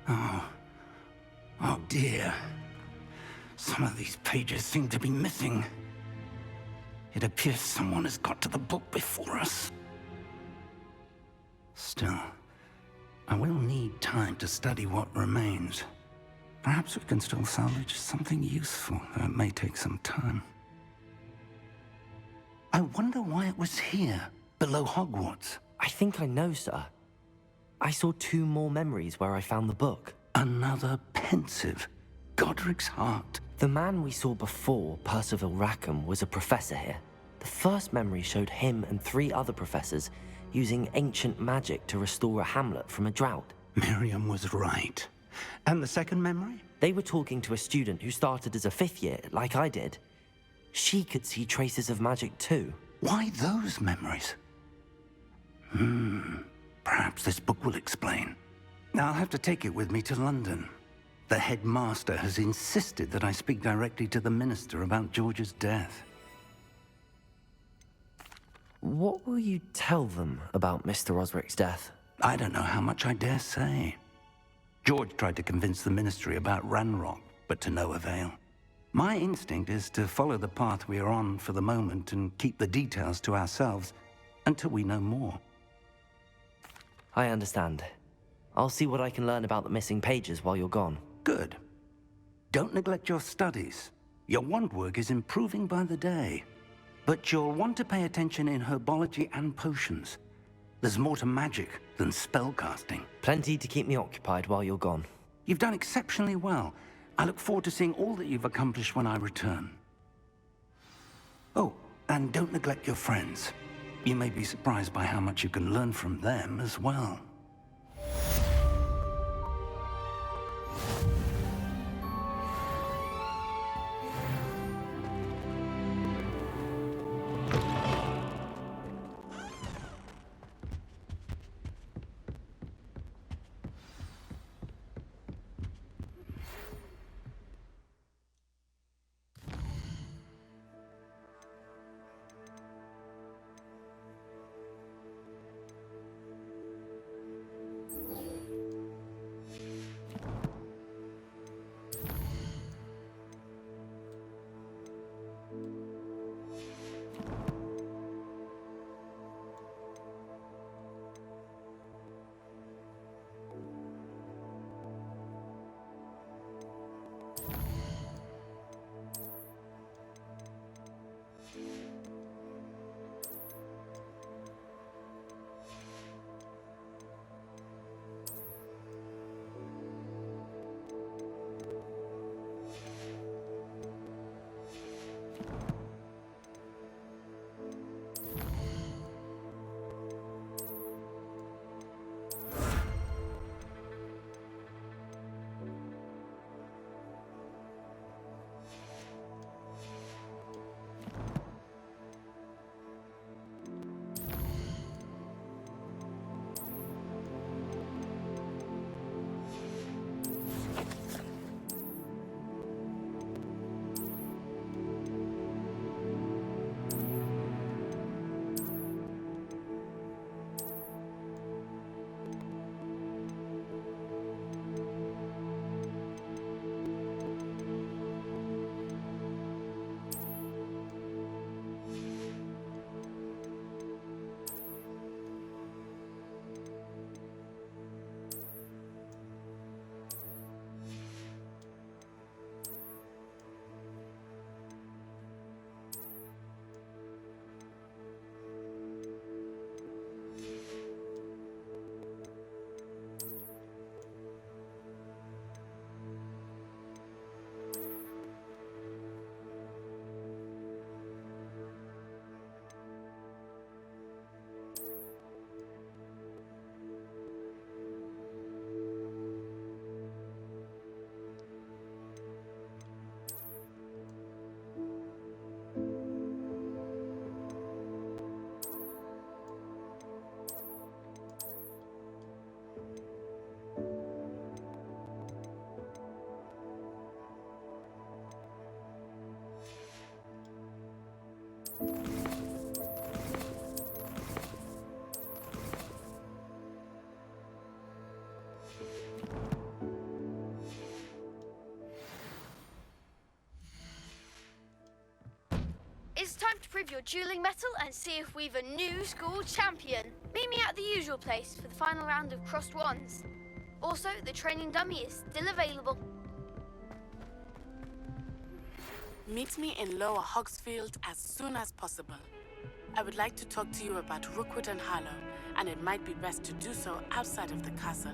Oh dear. Some of these pages seem to be missing. It appears someone has got to the book before us. Still, I will need time to study what remains. Perhaps we can still salvage something useful, though it may take some time. I wonder why it was here, below Hogwarts. I think I know, sir. I saw 2 more memories where I found the book. Another pensive. Godric's heart. The man we saw before, Percival Rackham, was a professor here. The first memory showed him and 3 other professors using ancient magic to restore a hamlet from a drought. Miriam was right. And the second memory? They were talking to a student who started as a 5th year, like I did. She could see traces of magic too. Why those memories? Perhaps this book will explain. I'll have to take it with me to London. The headmaster has insisted that I speak directly to the minister about George's death. What will you tell them about Mr. Osric's death? I don't know how much I dare say. George tried to convince the ministry about Ranrock, but to no avail. My instinct is to follow the path we are on for the moment and keep the details to ourselves until we know more. I understand. I'll see what I can learn about the missing pages while you're gone. Good. Don't neglect your studies. Your wand work is improving by the day. But you'll want to pay attention in herbology and potions. There's more to magic than spellcasting. Plenty to keep me occupied while you're gone. You've done exceptionally well. I look forward to seeing all that you've accomplished when I return. Oh, and don't neglect your friends. You may be surprised by how much you can learn from them as well. It's time to prove your dueling mettle and see if we've a new school champion. Meet me at the usual place for the final round of crossed wands. Also, the training dummy is still available. Meet me in Lower Hogsfield as soon as possible. I would like to talk to you about Rookwood and Harlow, and it might be best to do so outside of the castle.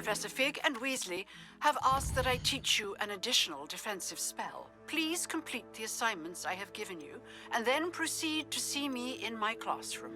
Professor Fig and Weasley have asked that I teach you an additional defensive spell. Please complete the assignments I have given you, and then proceed to see me in my classroom.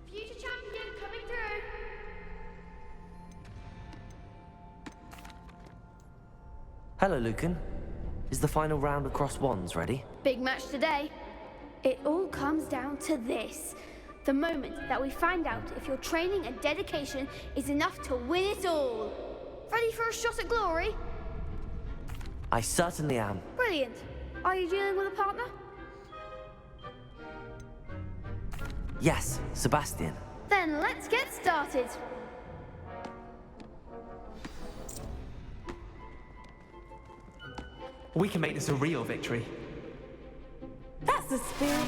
Future champion coming through. Hello, Lucan. Is the final round across wands ready? Big match today. It all comes down to this. The moment that we find out if your training and dedication is enough to win it all. Ready for a shot at glory? I certainly am. Brilliant. Are you dealing with a partner? Yes, Sebastian. Then let's get started. We can make this a real victory. That's the spirit.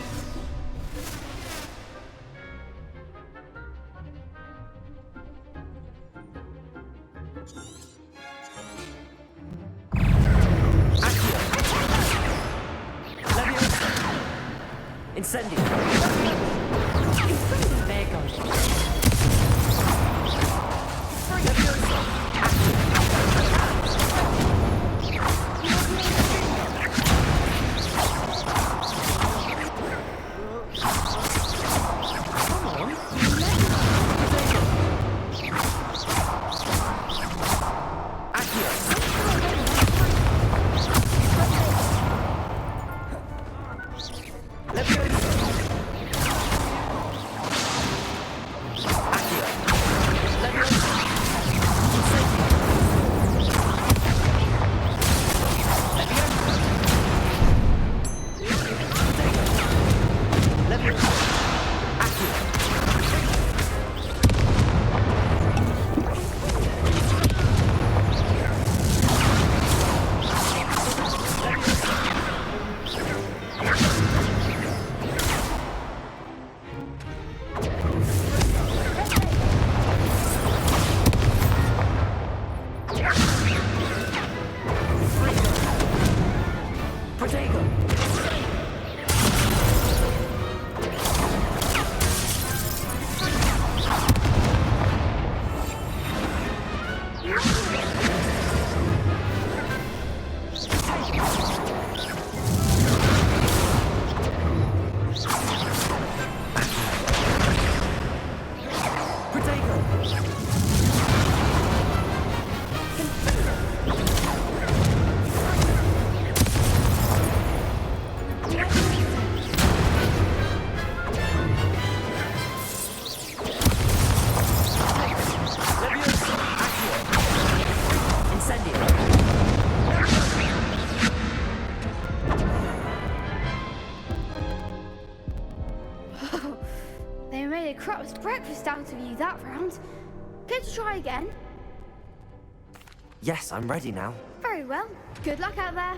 Incendio. crap's breakfast out of you that round. Care to try again? Yes, I'm ready now. Very well. Good luck out there.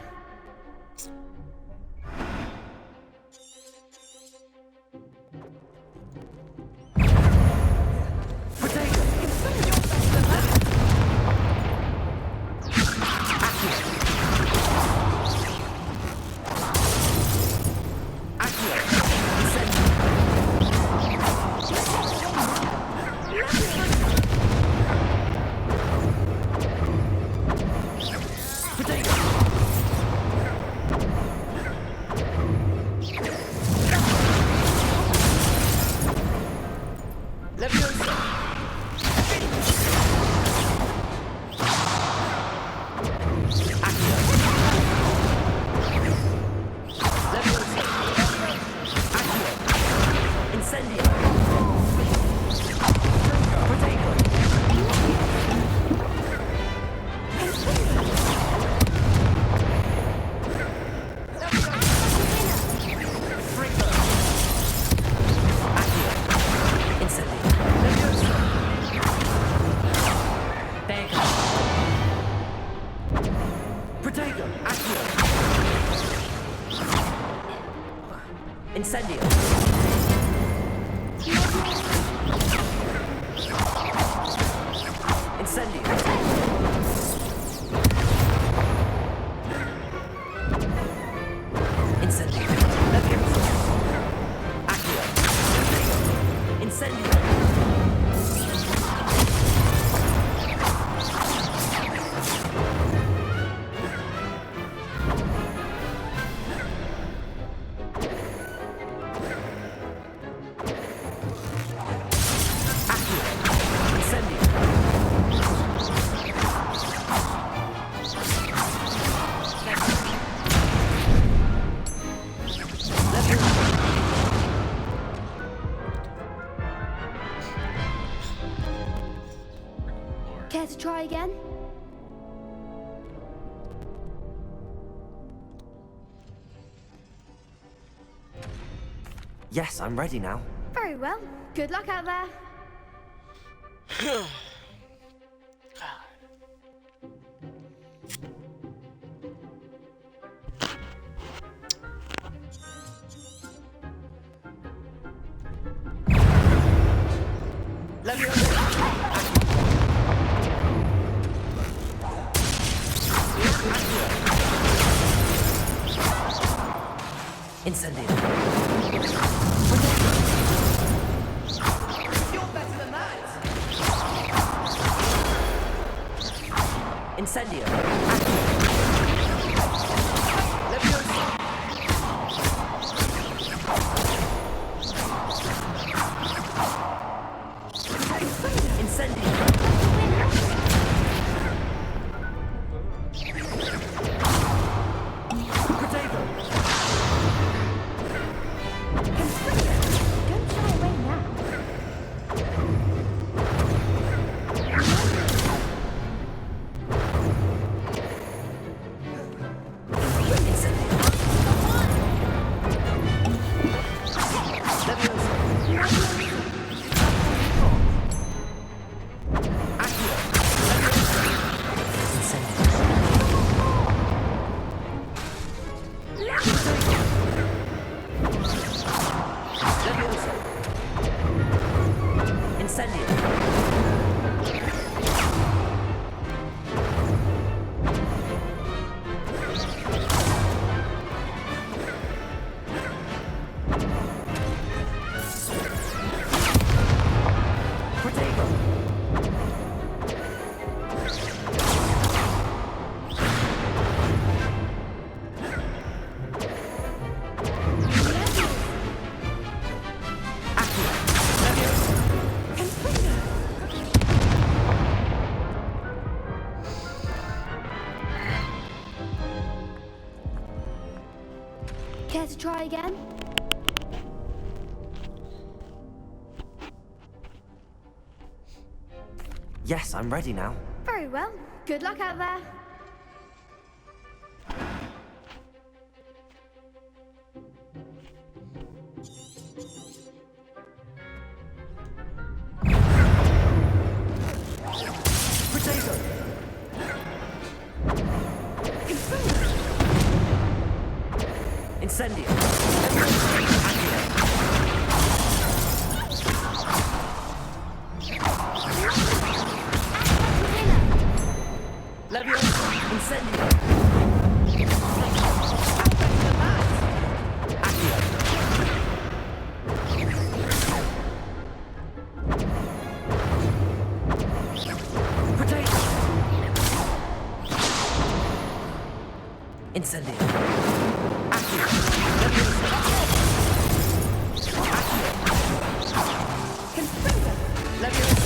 Incendio. Incendio. Incendio. Levioso. Accio. Incendio. Care to try again? Yes, I'm ready now. Very well. Good luck out there. Incendio. You're better than that. Incendio. Care to try again? Yes, I'm ready now. Very well. Good luck out there. Incendio. Leviosa. Incendio. Accio. Potato. Incendio. Accio. Leviosa. Accio. Confringo. Leviosa.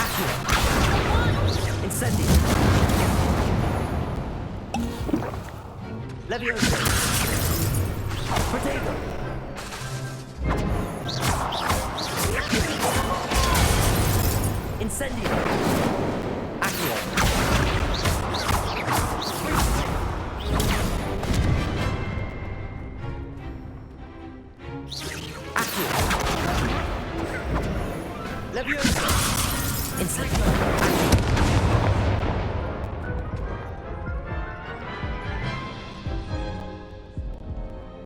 Accio. Incendio. Leviosa. Protego. Incendio. Accio. Accio. Leviosa. Incendio.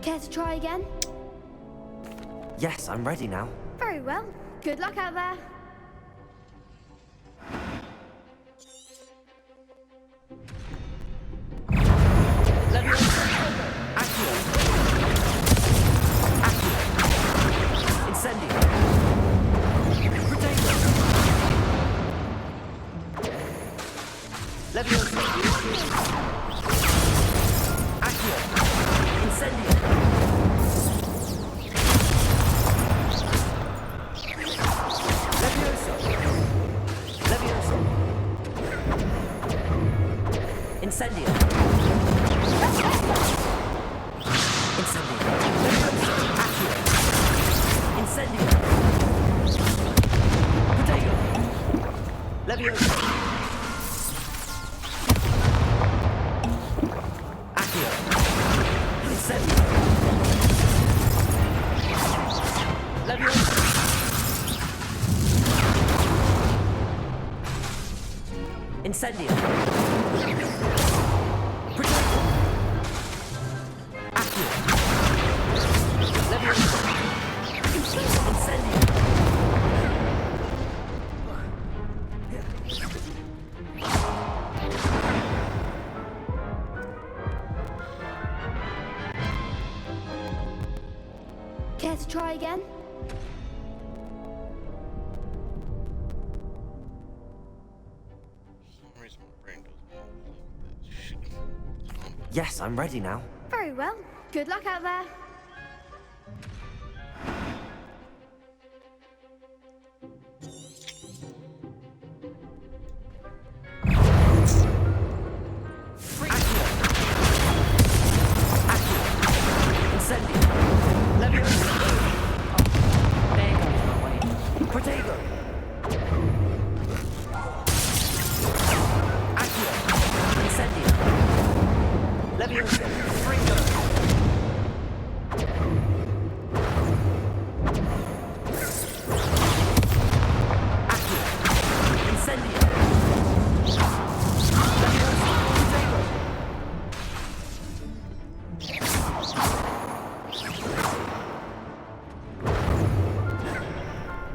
Care to try again? Yes, I'm ready now. Very well. Good luck out there. Leviosa. Accio. Accio. Incendio. Protego. Leviosa. Accio. Incendio. Leviosa. Leviosa. Incendio. Incendio. Leviosa. Accio. Incendio. Protego. Leviosa. Accio. Incendio. Leviosa. Incendio. Protego. Accio. Leviosa. Incendio. Care to try again? Yes, I'm ready now. Very well. Good luck out there. Incendio. Leviosa. There goes my way. Protego. Accio. Incendio. Leviosa. Fringo. Accio. Incendio. Leviosa. Protego.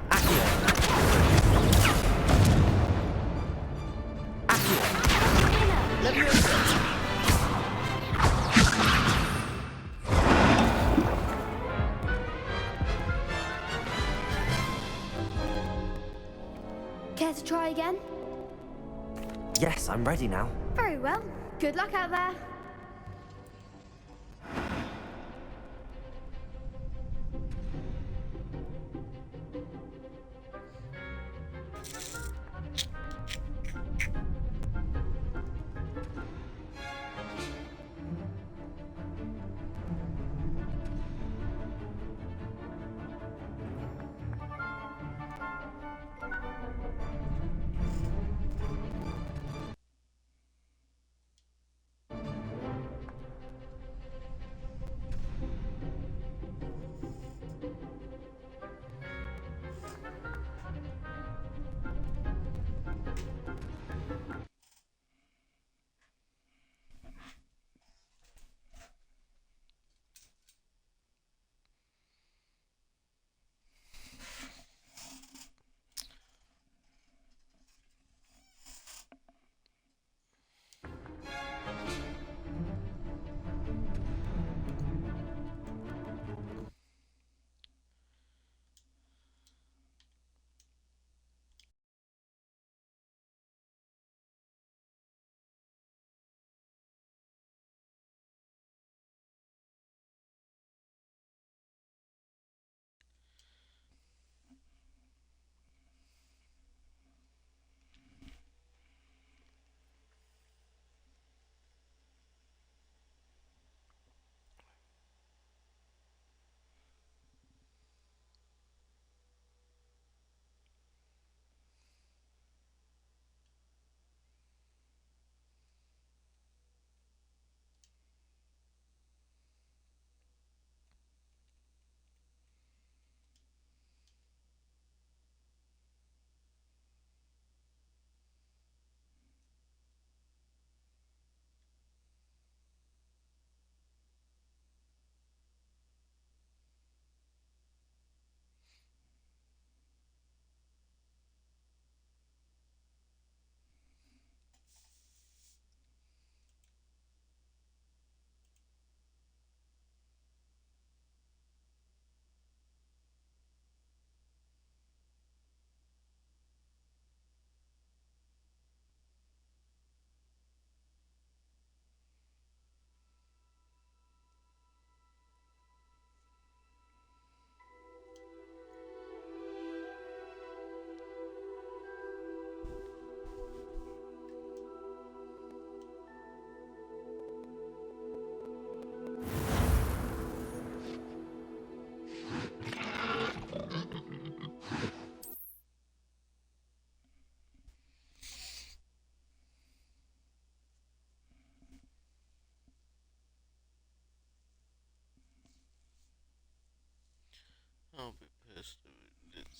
Accio. Accio. Leviosa. Care to try again? Yes, I'm ready now. Very well. Good luck out there.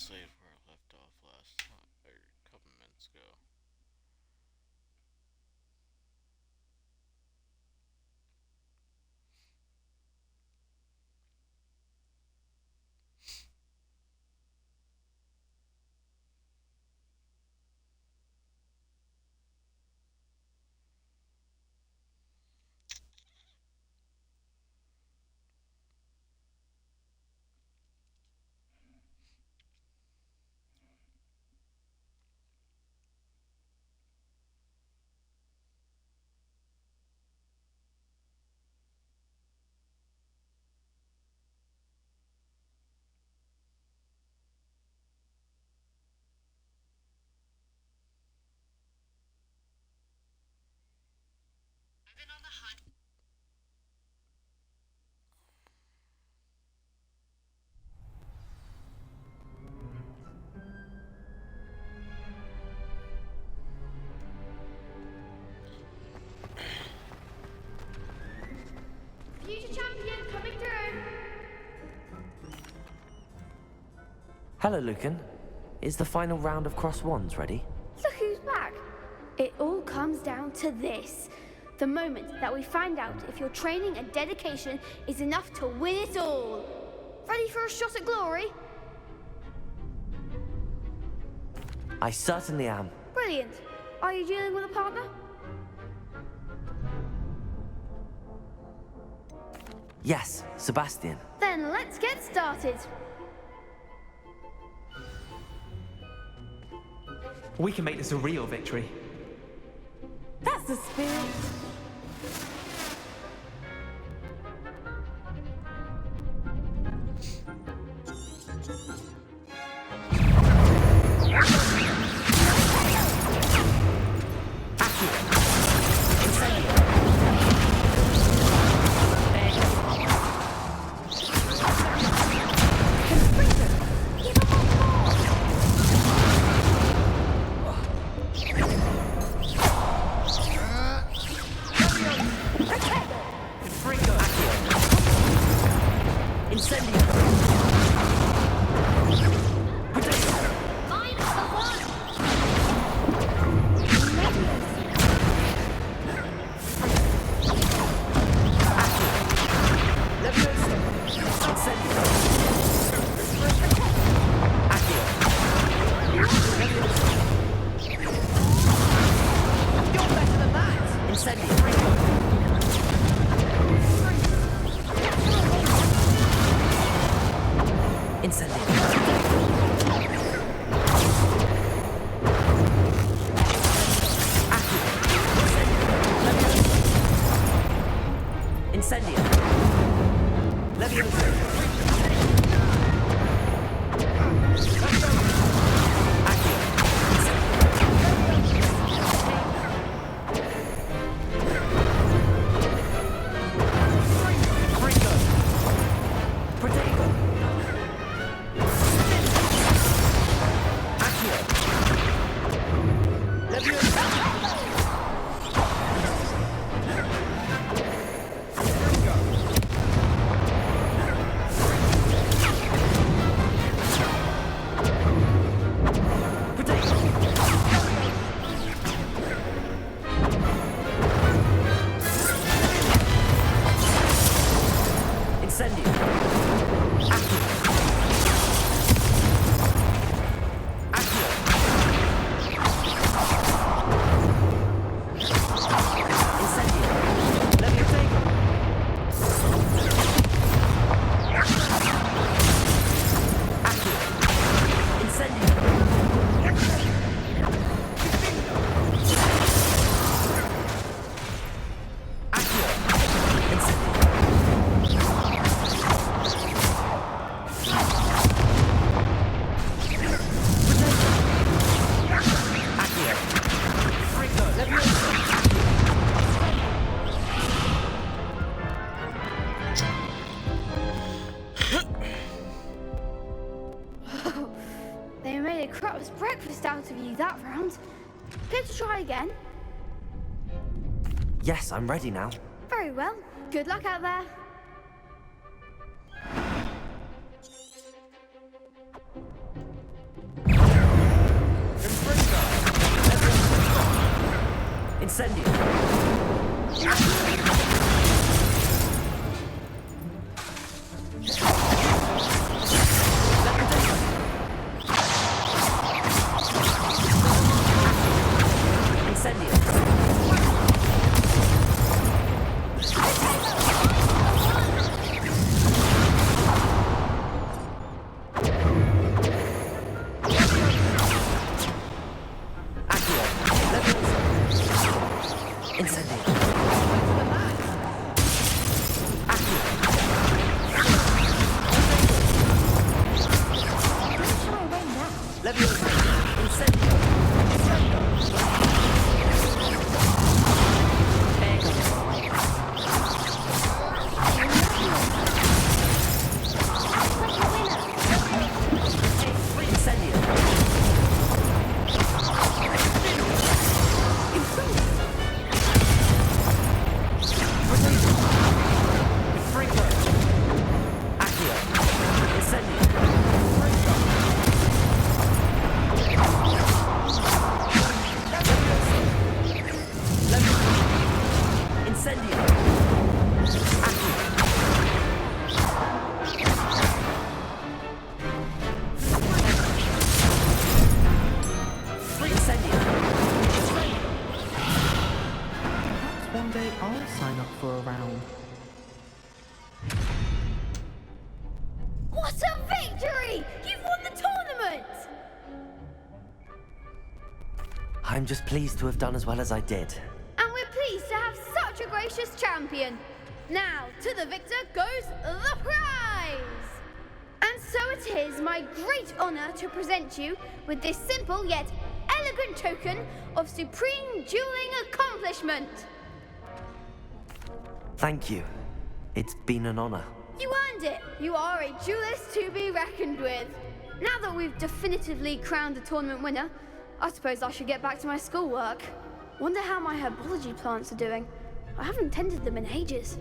save where I left off last time, or a couple minutes ago. Future champion coming through. Hello, Lucan. Is the final round of Cross Wands ready? Look who's back. It all comes down to this. The moment that we find out if your training and dedication is enough to win it all. Ready for a shot at glory? I certainly am. Brilliant. Are you dealing with a partner? Yes, Sebastian. Then let's get started. We can make this a real victory. That's the spirit. They made a crap's breakfast out of you that round. Good to try again. Yes, I'm ready now. Very well. Good luck out there. Incendio! One day I'll sign up for a round. What a victory! You've won the tournament! I'm just pleased to have done as well as I did. And we're pleased to have such a gracious champion. Now, to the victor goes the prize! And so it is my great honor to present you with this simple yet elegant token of supreme dueling accomplishment. Thank you. It's been an honor. You earned it. You are a duelist to be reckoned with. Now that we've definitively crowned the tournament winner, I suppose I should get back to my schoolwork. Wonder how my herbology plants are doing. I haven't tended them in ages.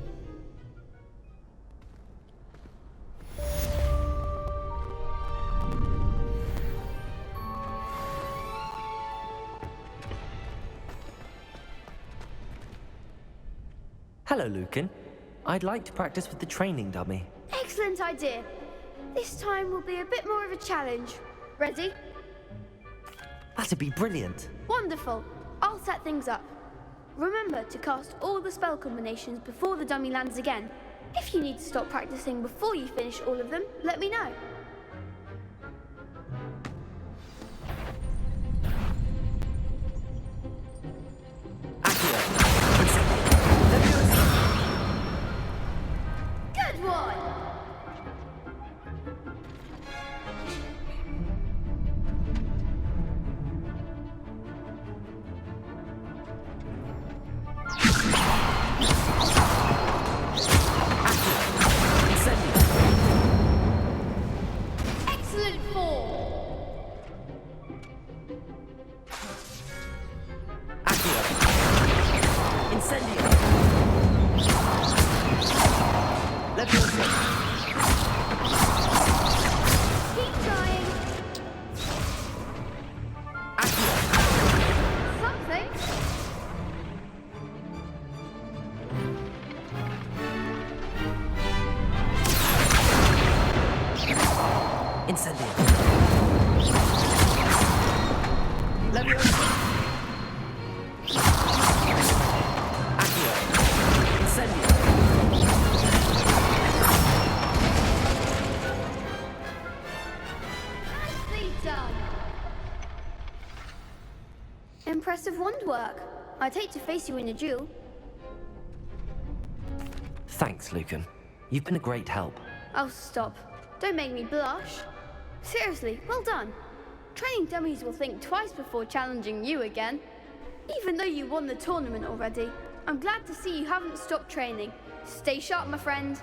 Hello, Lucan. I'd like to practice with the training dummy. Excellent idea. This time will be a bit more of a challenge. Ready? That'd be brilliant. Wonderful. I'll set things up. Remember to cast all the spell combinations before the dummy lands again. If you need to stop practicing before you finish all of them, let me know. Good one! Excellent form! Incendio! Leviosa! Keep trying! Something! Incendio! Leviosa! Accio! Incendio! Nicely done! Impressive wand work. I'd hate to face you in a duel. Thanks, Lucan. You've been a great help. Oh, stop. Don't make me blush. Seriously, well done. Training dummies will think twice before challenging you again. Even though you won the tournament already, I'm glad to see you haven't stopped training. Stay sharp, my friend.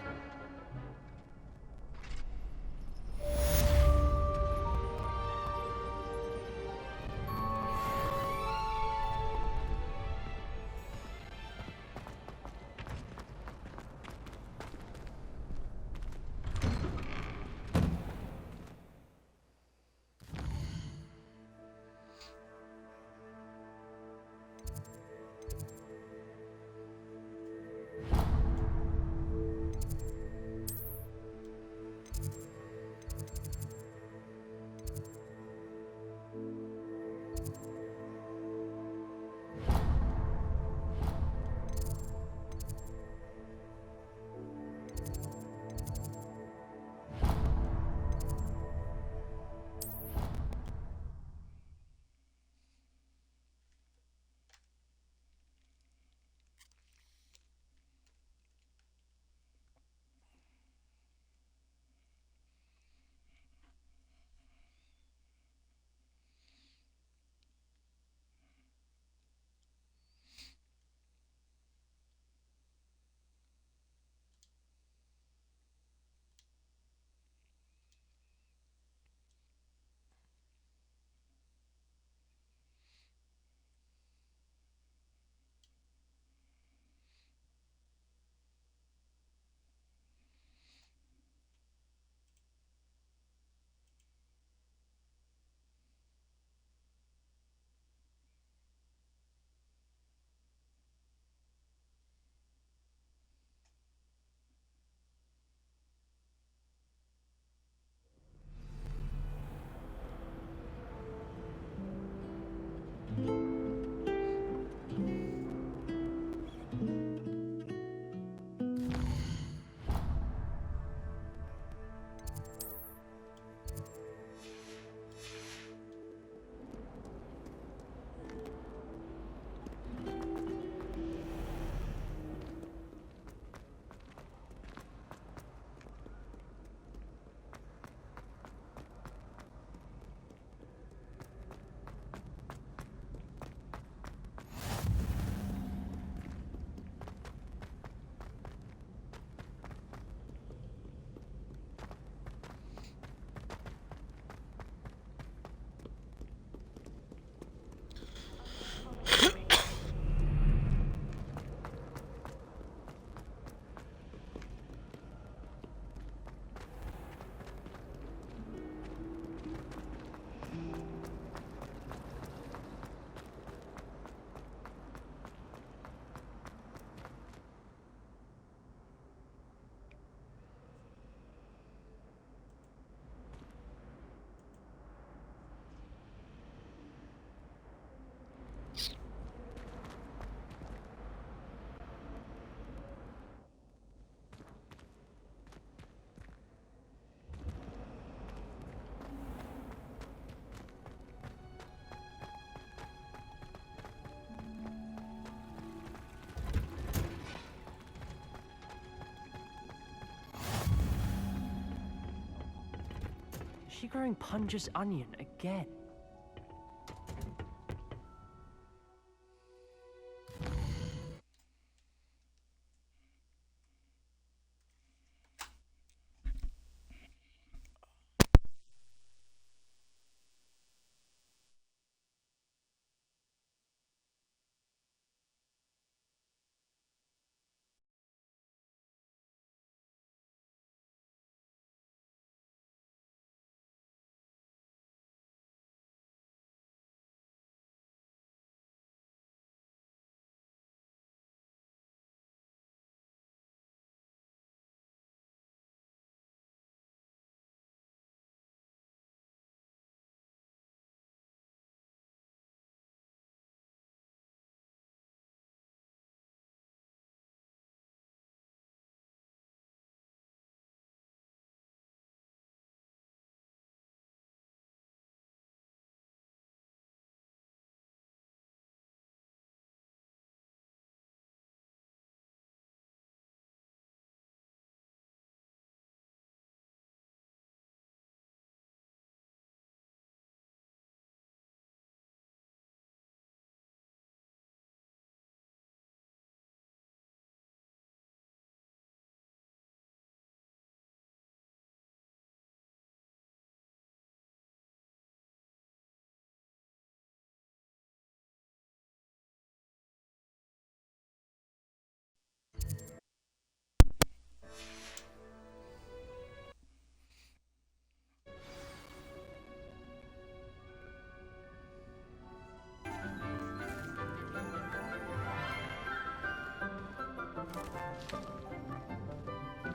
she growing Punja's onion again?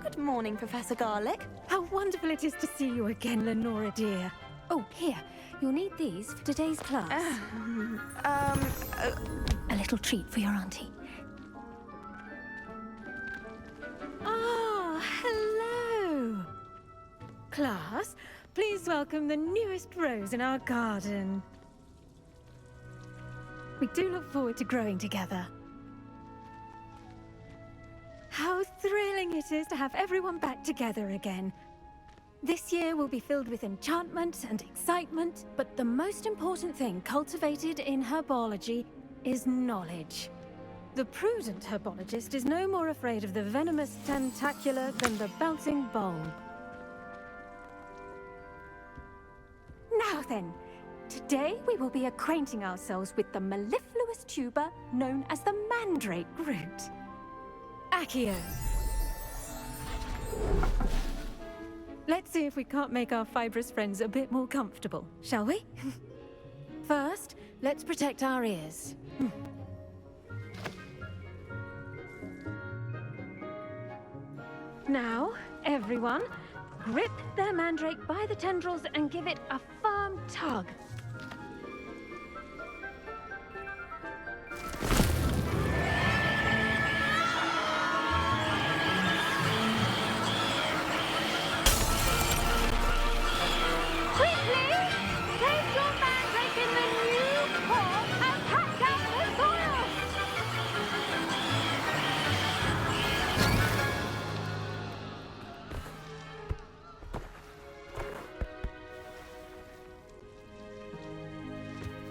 Good morning, Professor Garlick. How wonderful it is to see you again, Lenora dear. Oh, here. You'll need these for today's class. A little treat for your auntie. Ah, hello. Class, please welcome the newest rose in our garden. We do look forward to growing together. How thrilling it is to have everyone back together again. This year will be filled with enchantment and excitement, but the most important thing cultivated in herbology is knowledge. The prudent herbologist is no more afraid of the venomous tentacular than the bouncing bulb. Now then, today we will be acquainting ourselves with the mellifluous tuber known as the mandrake root. Accio. Let's see if we can't make our fibrous friends a bit more comfortable, shall we? First, let's protect our ears. Now, everyone, grip their mandrake by the tendrils and give it a firm tug.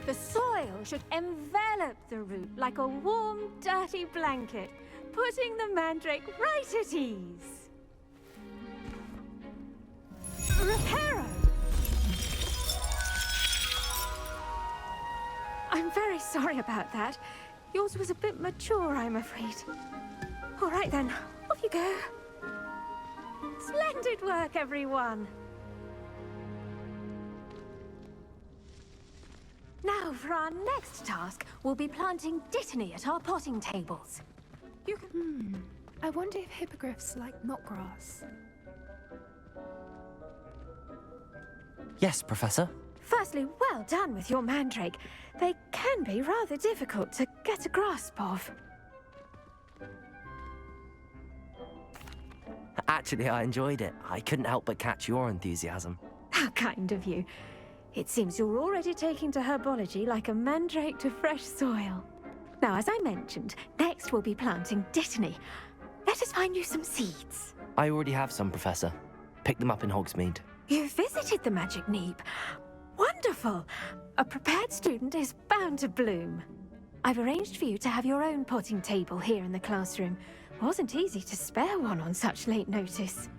The soil should envelop the root like a warm, dirty blanket, putting the mandrake right at ease. Reparo! I'm very sorry about that. Yours was a bit mature, I'm afraid. All right then, off you go. Splendid work, everyone. Now, for our next task, we'll be planting dittany at our potting tables. You can... I wonder if hippogriffs like knotgrass. Yes, Professor. Firstly, well done with your mandrake. They can be rather difficult to get a grasp of. Actually, I enjoyed it. I couldn't help but catch your enthusiasm. How kind of you. It seems you're already taking to herbology like a mandrake to fresh soil. Now, as I mentioned, next we'll be planting dittany. Let us find you some seeds. I already have some, Professor. Pick them up in Hogsmeade. You visited the Magic Neep. Wonderful! A prepared student is bound to bloom. I've arranged for you to have your own potting table here in the classroom. Wasn't easy to spare one on such late notice.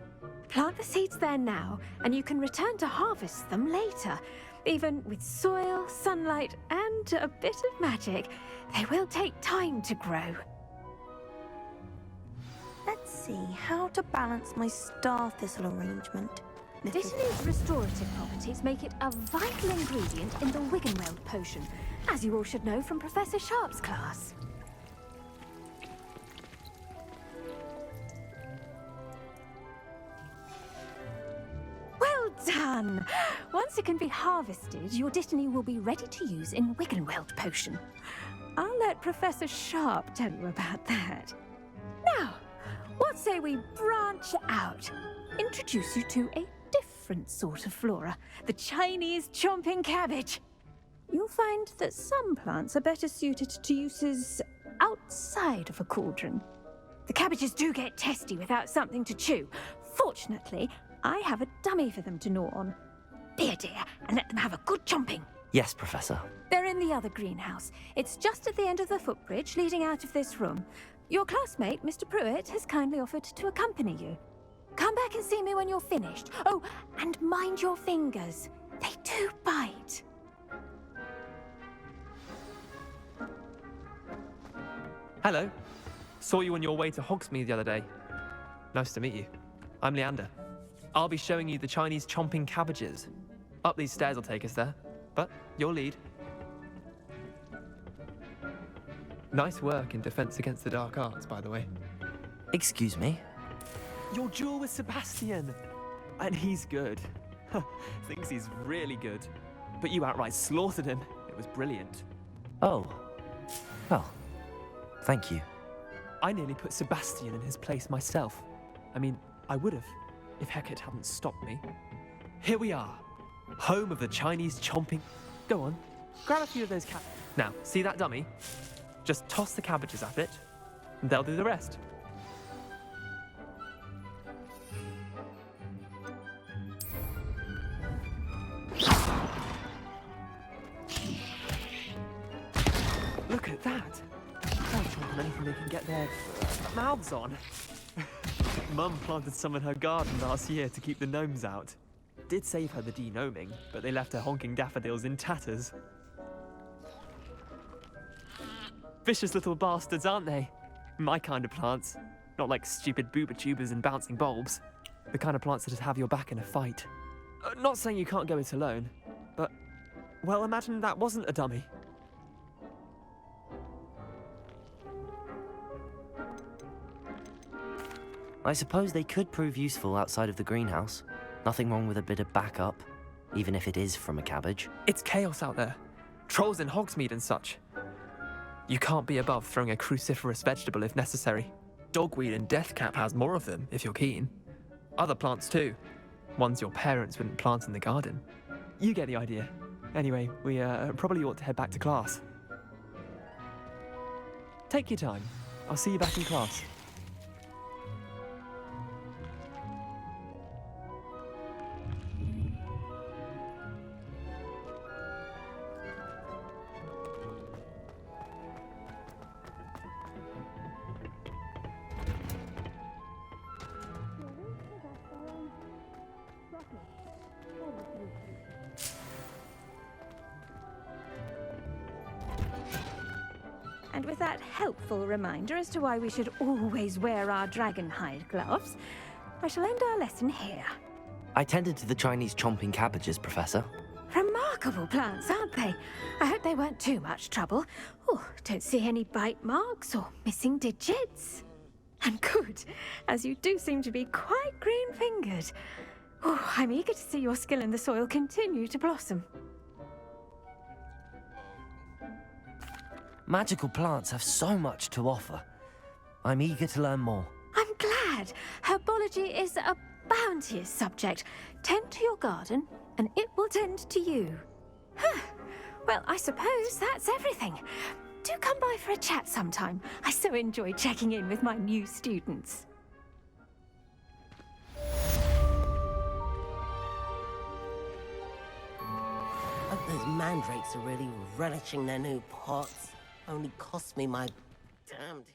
Plant the seeds there now, and you can return to harvest them later. Even with soil, sunlight, and a bit of magic, they will take time to grow. Let's see how to balance my star thistle arrangement. Dittany's restorative properties make it a vital ingredient in the Wiggenweld potion, as you all should know from Professor Sharp's class. Well done! Once it can be harvested, your Dittany will be ready to use in Wiggenweld potion. I'll let Professor Sharp tell you about that. Now, what say we branch out? Introduce you to a different sort of flora, the Chinese chomping cabbage. You'll find that some plants are better suited to uses outside of a cauldron. The cabbages do get testy without something to chew. Fortunately, I have a dummy for them to gnaw on. Be a dear and let them have a good chomping. Yes, Professor. They're in the other greenhouse. It's just at the end of the footbridge leading out of this room. Your classmate, Mr. Pruitt, has kindly offered to accompany you. Come back and see me when you're finished. Oh, and mind your fingers. They do bite. Hello. Saw you on your way to Hogsmeade the other day. Nice to meet you. I'm Leander. I'll be showing you the Chinese chomping cabbages. Up these stairs will take us there, but your lead. Nice work in Defense Against the Dark Arts, by the way. Excuse me? Your duel with Sebastian! And he's good. Thinks he's really good. But you outright slaughtered him. It was brilliant. Oh. Well, thank you. I nearly put Sebastian in his place myself. I mean, I would have, if Hecate hadn't stopped me. Here we are. Home of the Chinese chomping... Go on, grab a few of those Now, see that dummy? Just toss the cabbages at it, and they'll do the rest. Look at that! They'll chomp on anything they can get their mouths on. Mum planted some in her garden last year to keep the gnomes out. Did save her the de-gnoming, but they left her honking daffodils in tatters. Vicious little bastards, aren't they? My kind of plants. Not like stupid booba-tubers and bouncing bulbs. The kind of plants that'd have your back in a fight. Not saying you can't go it alone, but... Well, imagine that wasn't a dummy. I suppose they could prove useful outside of the greenhouse. Nothing wrong with a bit of backup, even if it is from a cabbage. It's chaos out there. Trolls in Hogsmeade and such. You can't be above throwing a cruciferous vegetable if necessary. Dogweed and deathcap has more of them, if you're keen. Other plants too. Ones your parents wouldn't plant in the garden. You get the idea. Anyway, we probably ought to head back to class. Take your time. I'll see you back in class. And with that helpful reminder as to why we should always wear our dragon hide gloves, I shall end our lesson here. I tended to the Chinese chomping cabbages, Professor. Remarkable plants, aren't they? I hope they weren't too much trouble. Oh, don't see any bite marks or missing digits. And good, as you do seem to be quite green-fingered. Oh, I'm eager to see your skill in the soil continue to blossom. Magical plants have so much to offer. I'm eager to learn more. I'm glad. Herbology is a bounteous subject. Tend to your garden, and it will tend to you. Well, I suppose that's everything. Do come by for a chat sometime. I so enjoy checking in with my new students. mandrakes are really relishing their new pots. Only cost me my damned heel.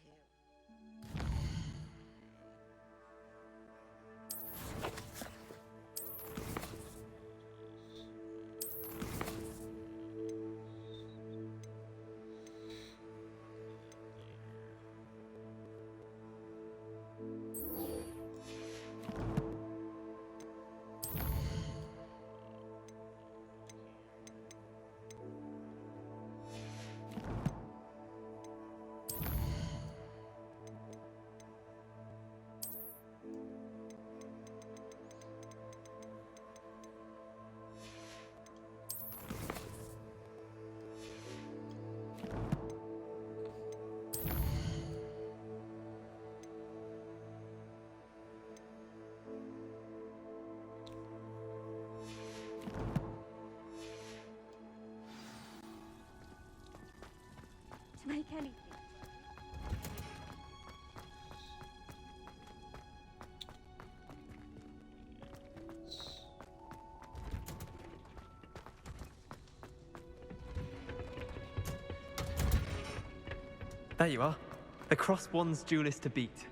To make anything. There you are. The Cross Wands duelist to beat.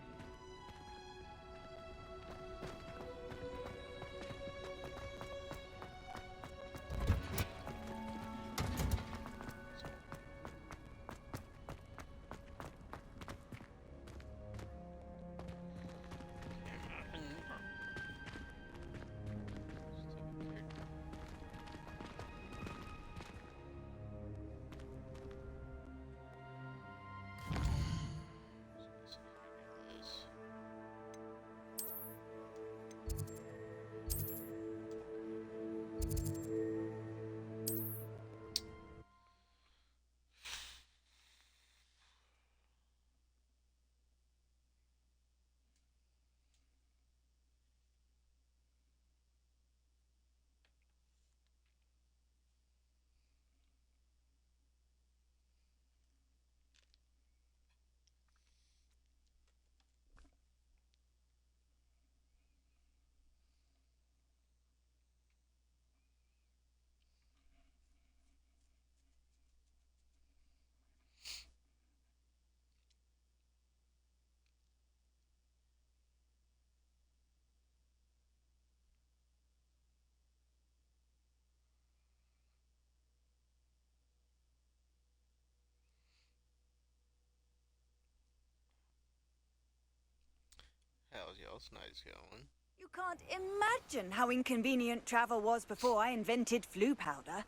How's y'all's nights going? You can't imagine how inconvenient travel was before I invented flu powder.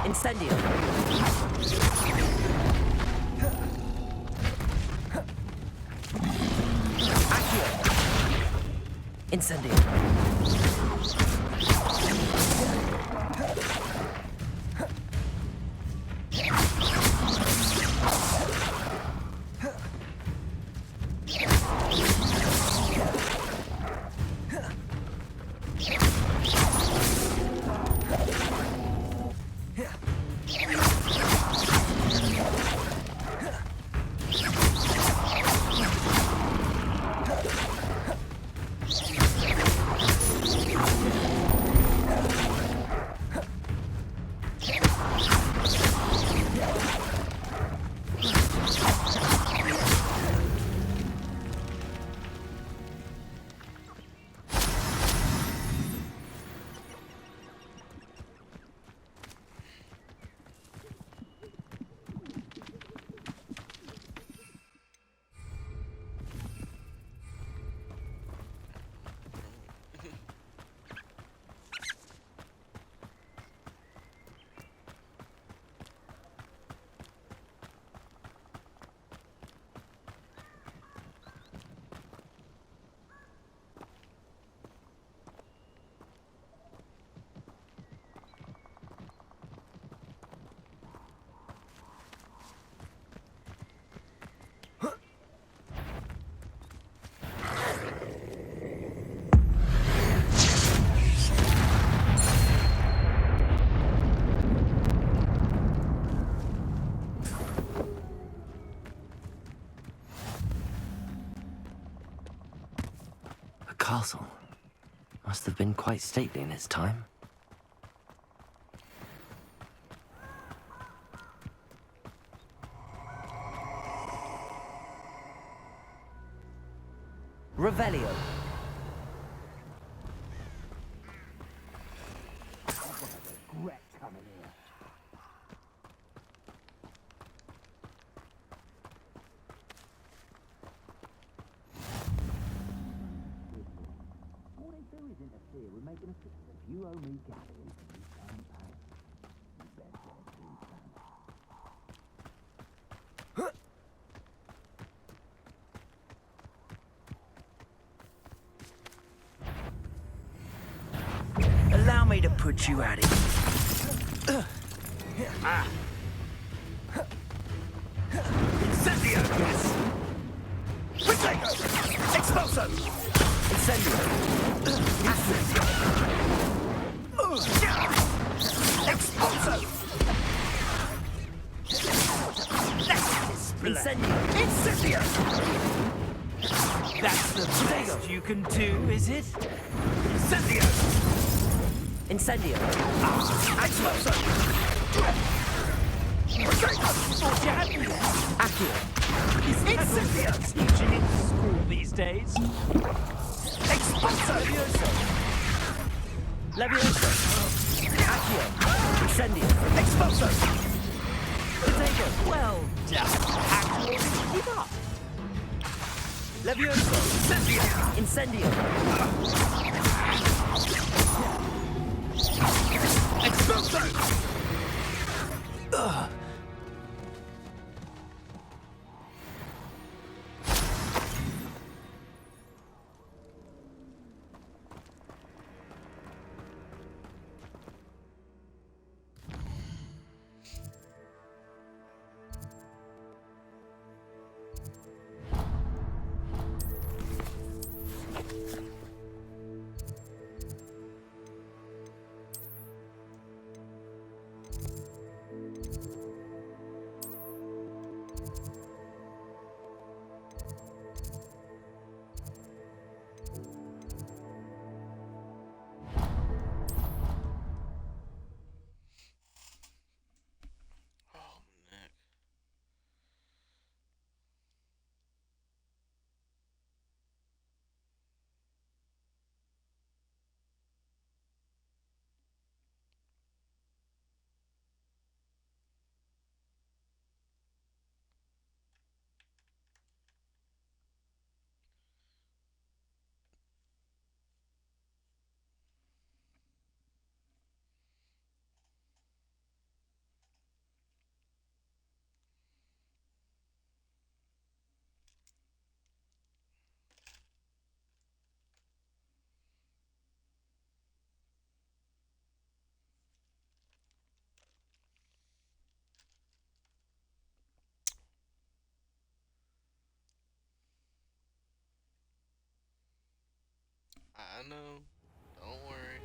Incendio. Accio. Incendio. castle. Must have been quite stately in its time. Revelio. You owe me gatherings and you can't pay. You better do something. Allow me to put you at it. Incendio! Yes! Protego! Expulso! Incendio! Incendio! Expulso! Incendio! Incendio! That's the best you can do, is it? Incendio! Incendio! Expulso! Thought you had me there. Accio! Incendio! Teaching in school these days. Expulso! Levioso! Accio! Incendio! Expulso! Potato! Well done. Accio! Keep up. Levioso! Incendio! Expulso! I know. Don't worry.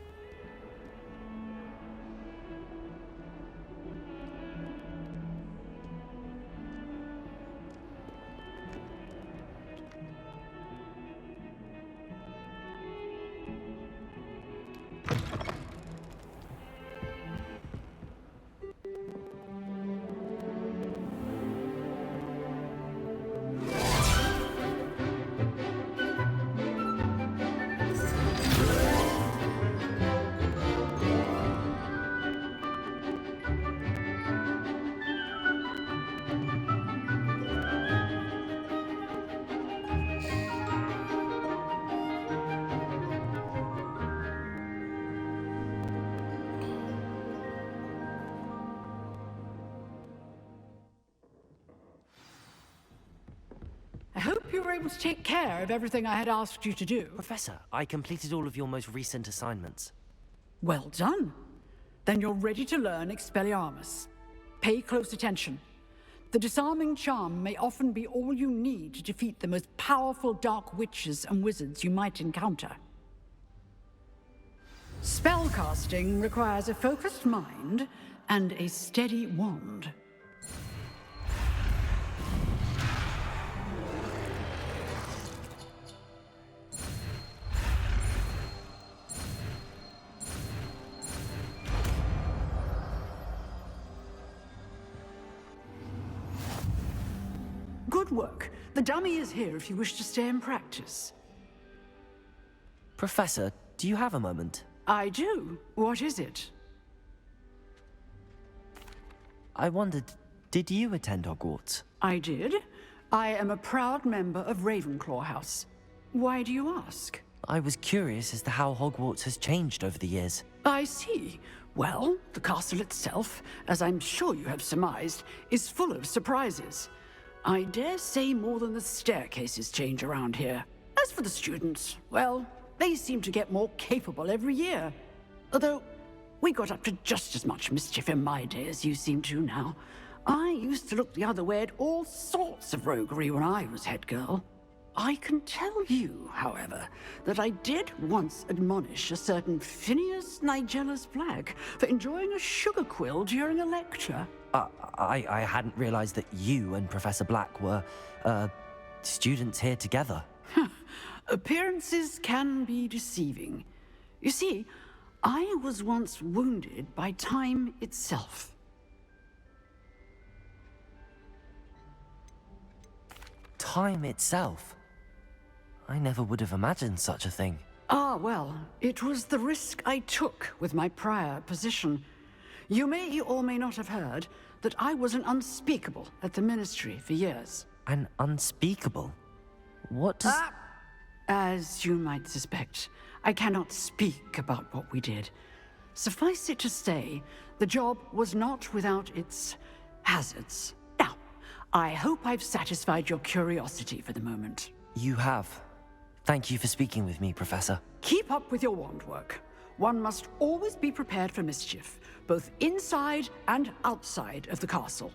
I hope you were able to take care of everything I had asked you to do. Professor, I completed all of your most recent assignments. Well done. Then you're ready to learn Expelliarmus. Pay close attention. The disarming charm may often be all you need to defeat the most powerful dark witches and wizards you might encounter. Spellcasting requires a focused mind and a steady wand. Good work. The dummy is here if you wish to stay and practice. Professor, do you have a moment? I do. What is it? I wondered, did you attend Hogwarts? I did. I am a proud member of Ravenclaw House. Why do you ask? I was curious as to how Hogwarts has changed over the years. I see. Well, the castle itself, as I'm sure you have surmised, is full of surprises. I dare say more than the staircases change around here. As for the students, well, they seem to get more capable every year. Although, we got up to just as much mischief in my day as you seem to now. I used to look the other way at all sorts of roguery when I was head girl. I can tell you, however, that I did once admonish a certain Phineas Nigellus Black for enjoying a sugar quill during a lecture. I hadn't realized that you and Professor Black were, students here together. Appearances can be deceiving. You see, I was once wounded by time itself. Time itself? I never would have imagined such a thing. Ah, well, it was the risk I took with my prior position. You may or may not have heard that I was an unspeakable at the Ministry for years. An unspeakable? What does... As you might suspect, I cannot speak about what we did. Suffice it to say, the job was not without its hazards. Now, I hope I've satisfied your curiosity for the moment. You have. Thank you for speaking with me, Professor. Keep up with your wand work. One must always be prepared for mischief, both inside and outside of the castle.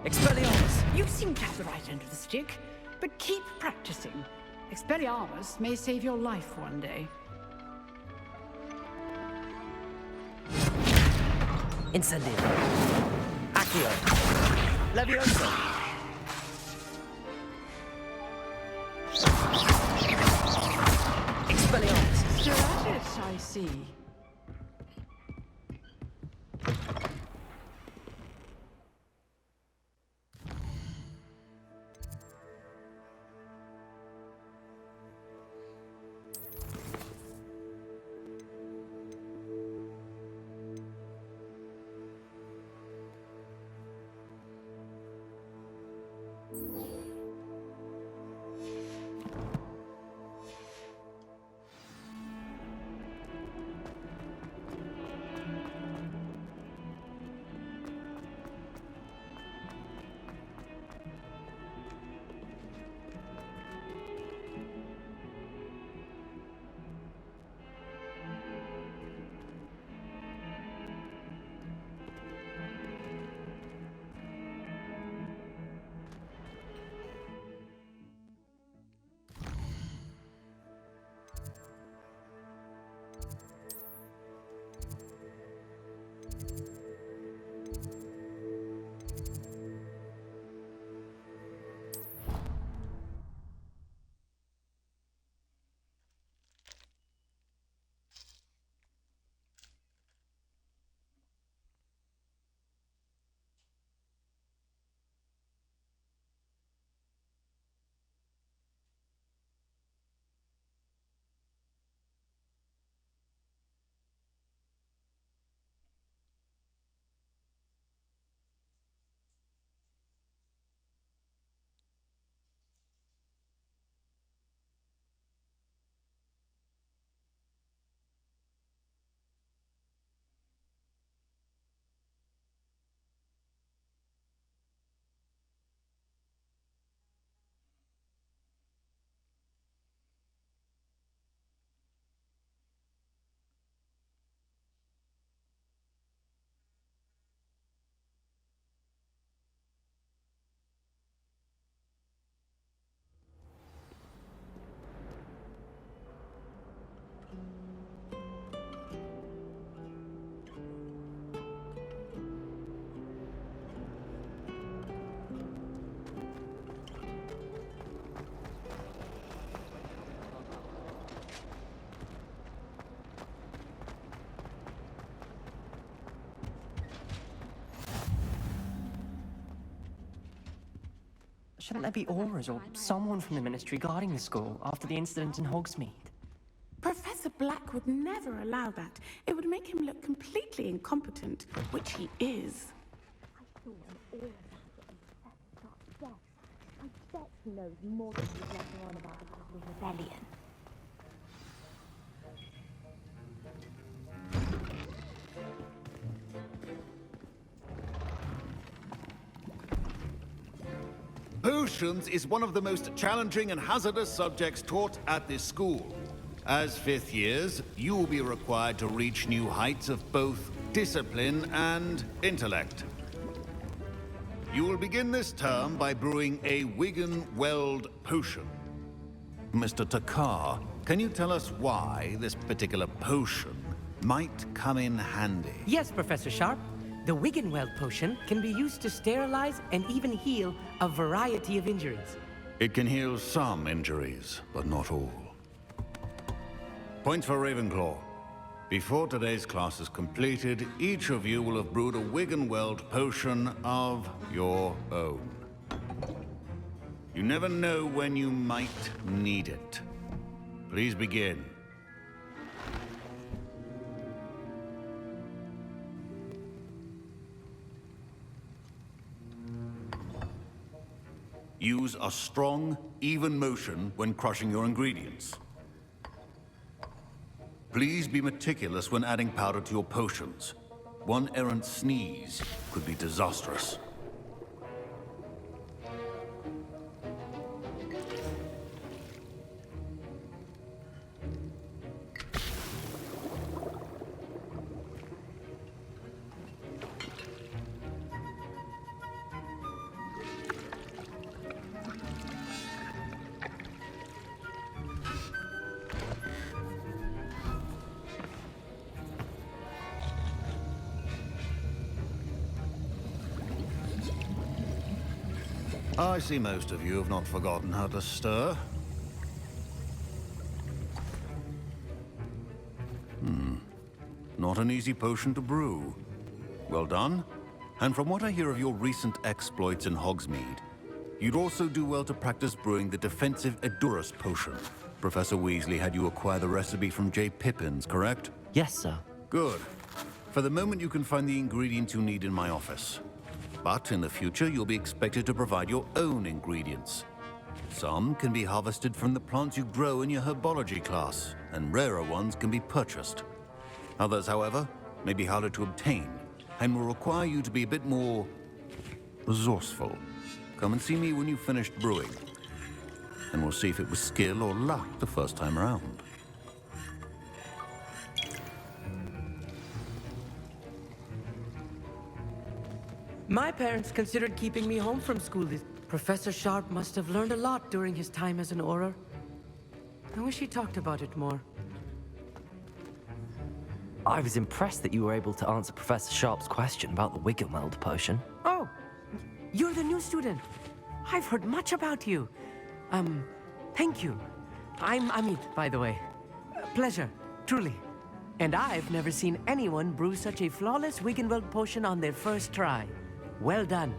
Expelliarmus! You seem to have the right end of the stick, but keep practicing. Expelliarmus may save your life one day. Incendio. Accio. Levioso. Expelliarmus. Still at it, I see. Shouldn't there be Aurors or someone from the Ministry guarding the school after the incident in Hogsmeade? Professor Black would never allow that. It would make him look completely incompetent, which he is. I bet he knows more than he's letting on about the rebellion. Potions is one of the most challenging and hazardous subjects taught at this school. As fifth years, you will be required to reach new heights of both discipline and intellect. You will begin this term by brewing a Wigan-Weld potion. Mr. Takar, can you tell us why this particular potion might come in handy? Yes, Professor Sharp. The Wigan-Weld potion can be used to sterilize and even heal a variety of injuries. It can heal some injuries, but not all. Points for Ravenclaw. Before today's class is completed, each of you will have brewed a Wigan-Weld potion of your own. You never know when you might need it. Please begin. Use a strong, even motion when crushing your ingredients. Please be meticulous when adding powder to your potions. One errant sneeze could be disastrous. I see most of you have not forgotten how to stir. Not an easy potion to brew. Well done. And from what I hear of your recent exploits in Hogsmeade, you'd also do well to practice brewing the defensive Edurus potion. Professor Weasley had you acquire the recipe from J. Pippins, correct? Yes, sir. Good. For the moment, you can find the ingredients you need in my office. But in the future, you'll be expected to provide your own ingredients. Some can be harvested from the plants you grow in your herbology class, and rarer ones can be purchased. Others, however, may be harder to obtain, and will require you to be a bit more resourceful. Come and see me when you've finished brewing, and we'll see if it was skill or luck the first time around. My parents considered keeping me home from school. Professor Sharp must have learned a lot during his time as an Auror. I wish he talked about it more. I was impressed that you were able to answer Professor Sharp's question about the Wigan-Weld potion. Oh, you're the new student. I've heard much about you. Thank you. I'm Amit, by the way. Pleasure, truly. And I've never seen anyone brew such a flawless Wigan-Weld potion on their first try. Well done.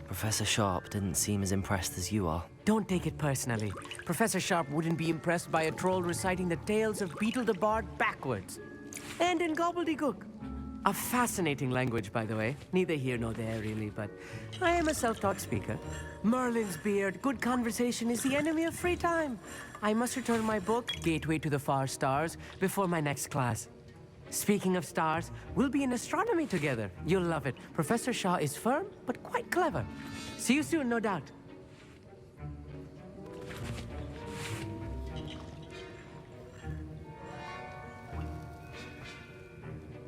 Professor Sharp didn't seem as impressed as you are. Don't take it personally. Professor Sharp wouldn't be impressed by a troll reciting the tales of Beetle the Bard backwards. And in gobbledygook. A fascinating language, by the way. Neither here nor there, really, but I am a self-taught speaker. Merlin's beard, good conversation is the enemy of free time. I must return my book, Gateway to the Far Stars, before my next class. Speaking of stars, we'll be in astronomy together. You'll love it. Professor Shaw is firm, but quite clever. See you soon, no doubt.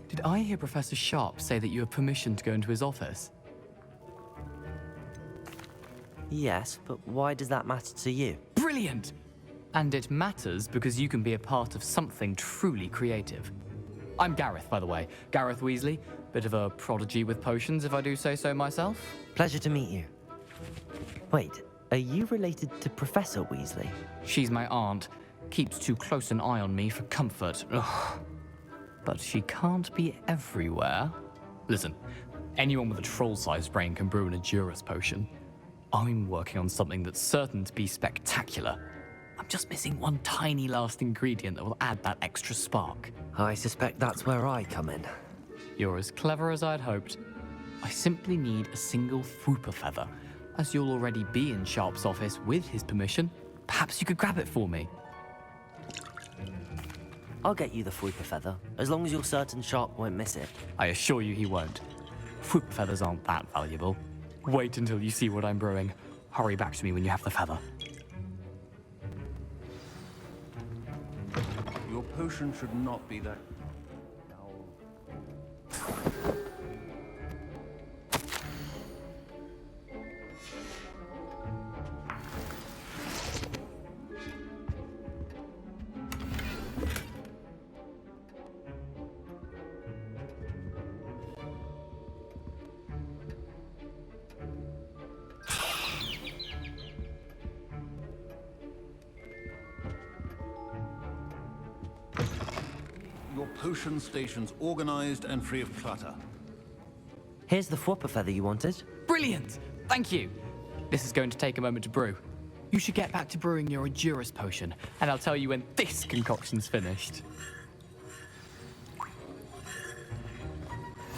Did I hear Professor Sharp say that you have permission to go into his office? Yes, but why does that matter to you? Brilliant! And it matters because you can be a part of something truly creative. I'm Gareth, by the way. Gareth Weasley. Bit of a prodigy with potions, if I do say so myself. Pleasure to meet you. Wait, are you related to Professor Weasley? She's my aunt. Keeps too close an eye on me for comfort. Ugh. But she can't be everywhere. Listen, Anyone with a troll-sized brain can brew an Edurus potion. I'm working on something that's certain to be spectacular. I'm just missing one tiny last ingredient that will add that extra spark. I suspect that's where I come in. You're as clever as I'd hoped. I simply need a single Fwooper feather. As you'll already be in Sharp's office with his permission, perhaps you could grab it for me. I'll get you the Fwooper feather, as long as you're certain Sharp won't miss it. I assure you he won't. Fwooper feathers aren't that valuable. Wait until you see what I'm brewing. Hurry back to me when you have the feather. Your potion should not be that... Your potion station's organized and free of clutter. Here's the Fwooper feather you wanted. Brilliant! Thank you! This is going to take a moment to brew. You should get back to brewing your Edurus potion, and I'll tell you when this concoction's finished.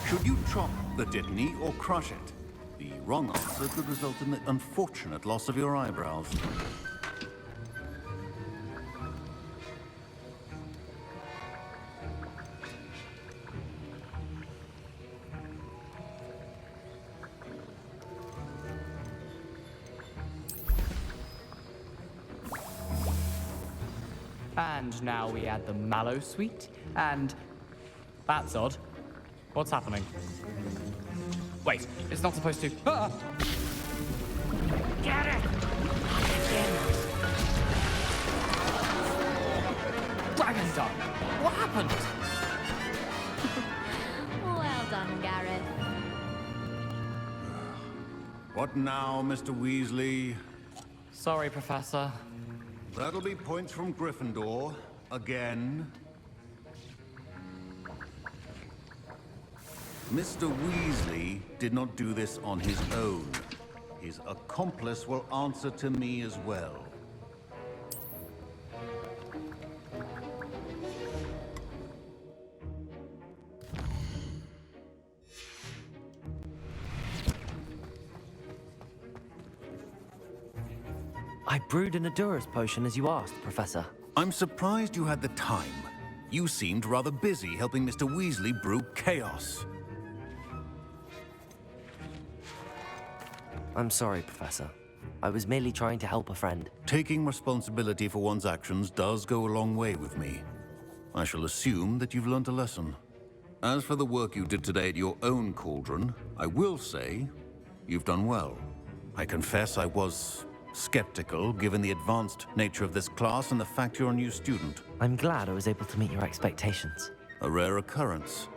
Should you chop the Dittany or crush it? The wrong answer could result in the unfortunate loss of your eyebrows. And now we add the mallow sweet, and... That's odd. What's happening? Wait, it's not supposed to... Ah! Get it! Dragon Dung! What happened? Well done, Gareth. What now, Mr. Weasley? Sorry, Professor. That'll be points from Gryffindor. Again. Mr. Weasley did not do this on his own. His accomplice will answer to me as well. I brewed an Edurus potion as you asked, Professor. I'm surprised you had the time. You seemed rather busy helping Mr. Weasley brew chaos. I'm sorry, Professor. I was merely trying to help a friend. Taking responsibility for one's actions does go a long way with me. I shall assume that you've learnt a lesson. As for the work you did today at your own cauldron, I will say you've done well. I confess I was skeptical, given the advanced nature of this class and the fact you're a new student. I'm glad I was able to meet your expectations. A rare occurrence.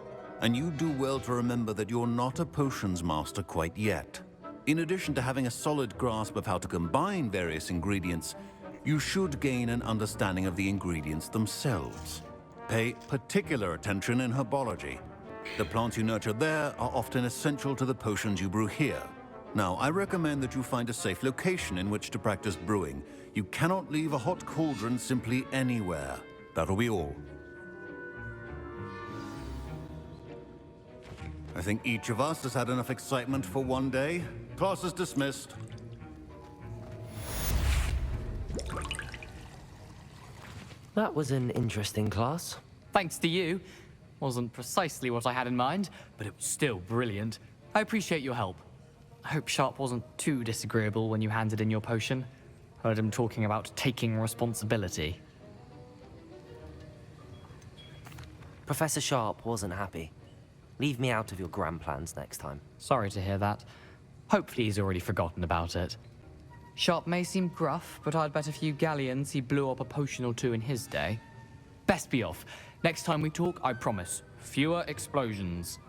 And you do well to remember that you're not a potions master quite yet. In addition to having a solid grasp of how to combine various ingredients, you should gain an understanding of the ingredients themselves. Pay particular attention in herbology. The plants you nurture there are often essential to the potions you brew here. Now, I recommend that you find a safe location in which to practice brewing. You cannot leave a hot cauldron simply anywhere. That'll be all. I think each of us has had enough excitement for one day. Class is dismissed. That was an interesting class. Thanks to you. Wasn't precisely what I had in mind, but it was still brilliant. I appreciate your help. I hope Sharp wasn't too disagreeable when you handed in your potion. Heard him talking about taking responsibility. Professor Sharp wasn't happy. Leave me out of your grand plans next time. Sorry to hear that. Hopefully he's already forgotten about it. Sharp may seem gruff, but I'd bet a few galleons he blew up a potion or two in his day. Best be off. Next time we talk, I promise, fewer explosions.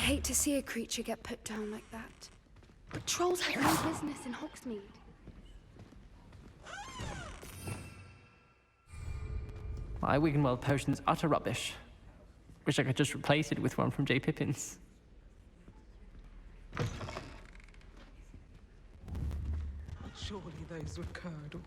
hate to see a creature get put down like that. But trolls have no business in Hogsmeade. My Wiggenweld potion's utter rubbish. Wish I could just replace it with one from J. Pippin's. Surely those were curdled.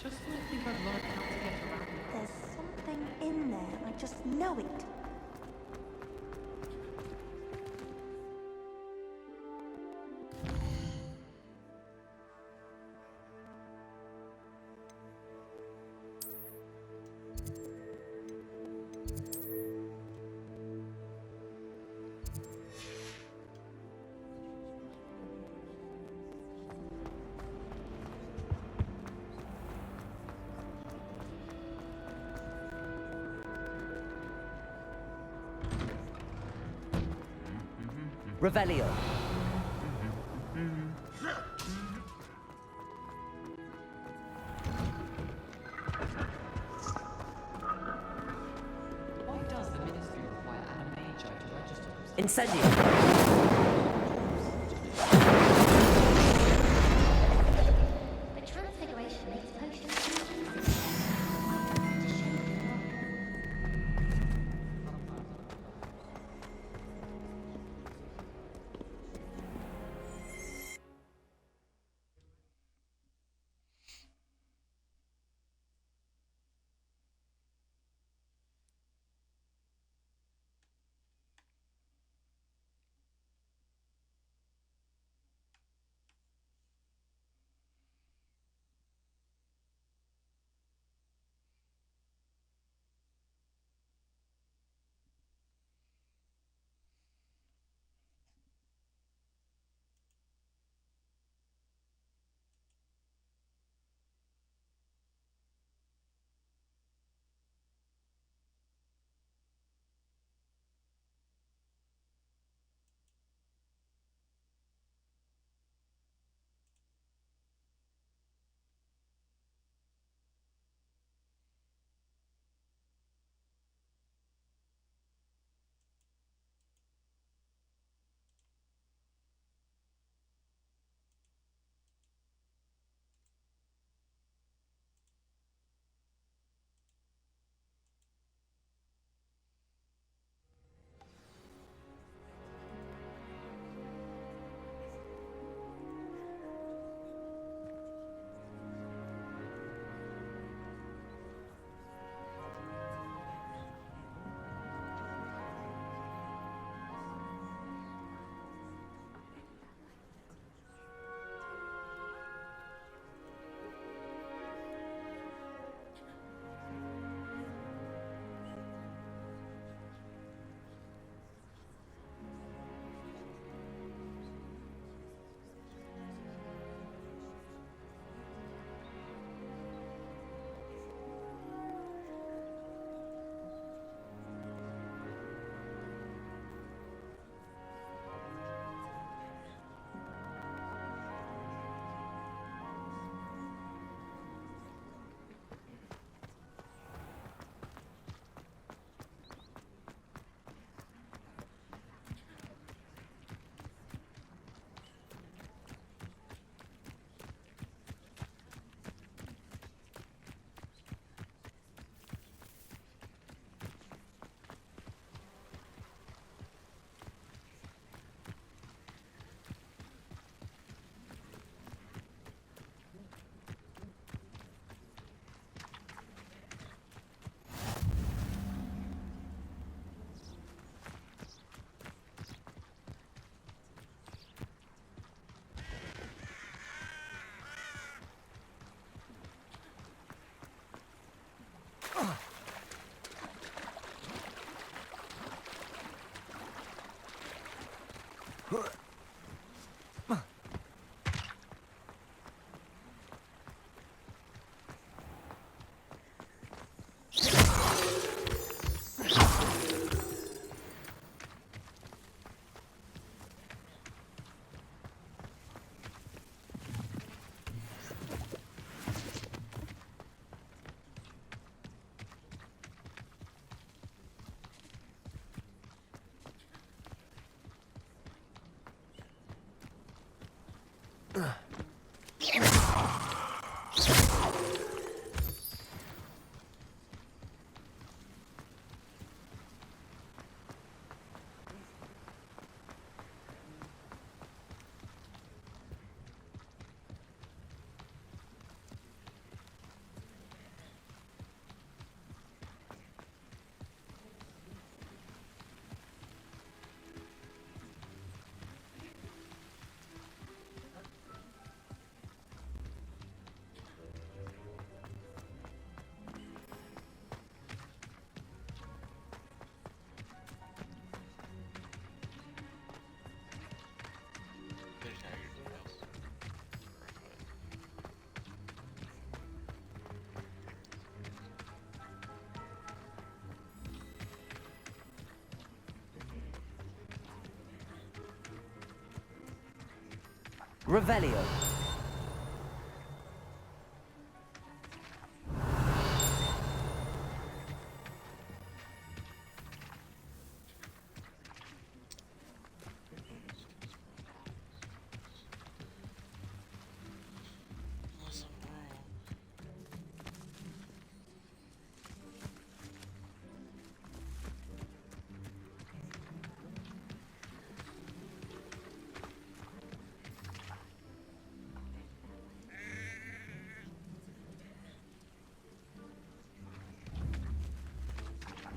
Just when I think I've learned how to get around. There's something in there. I just know it. Revelio. Why does the Ministry require Animagi to register? Incendio. The transfiguration makes potions. Revelio.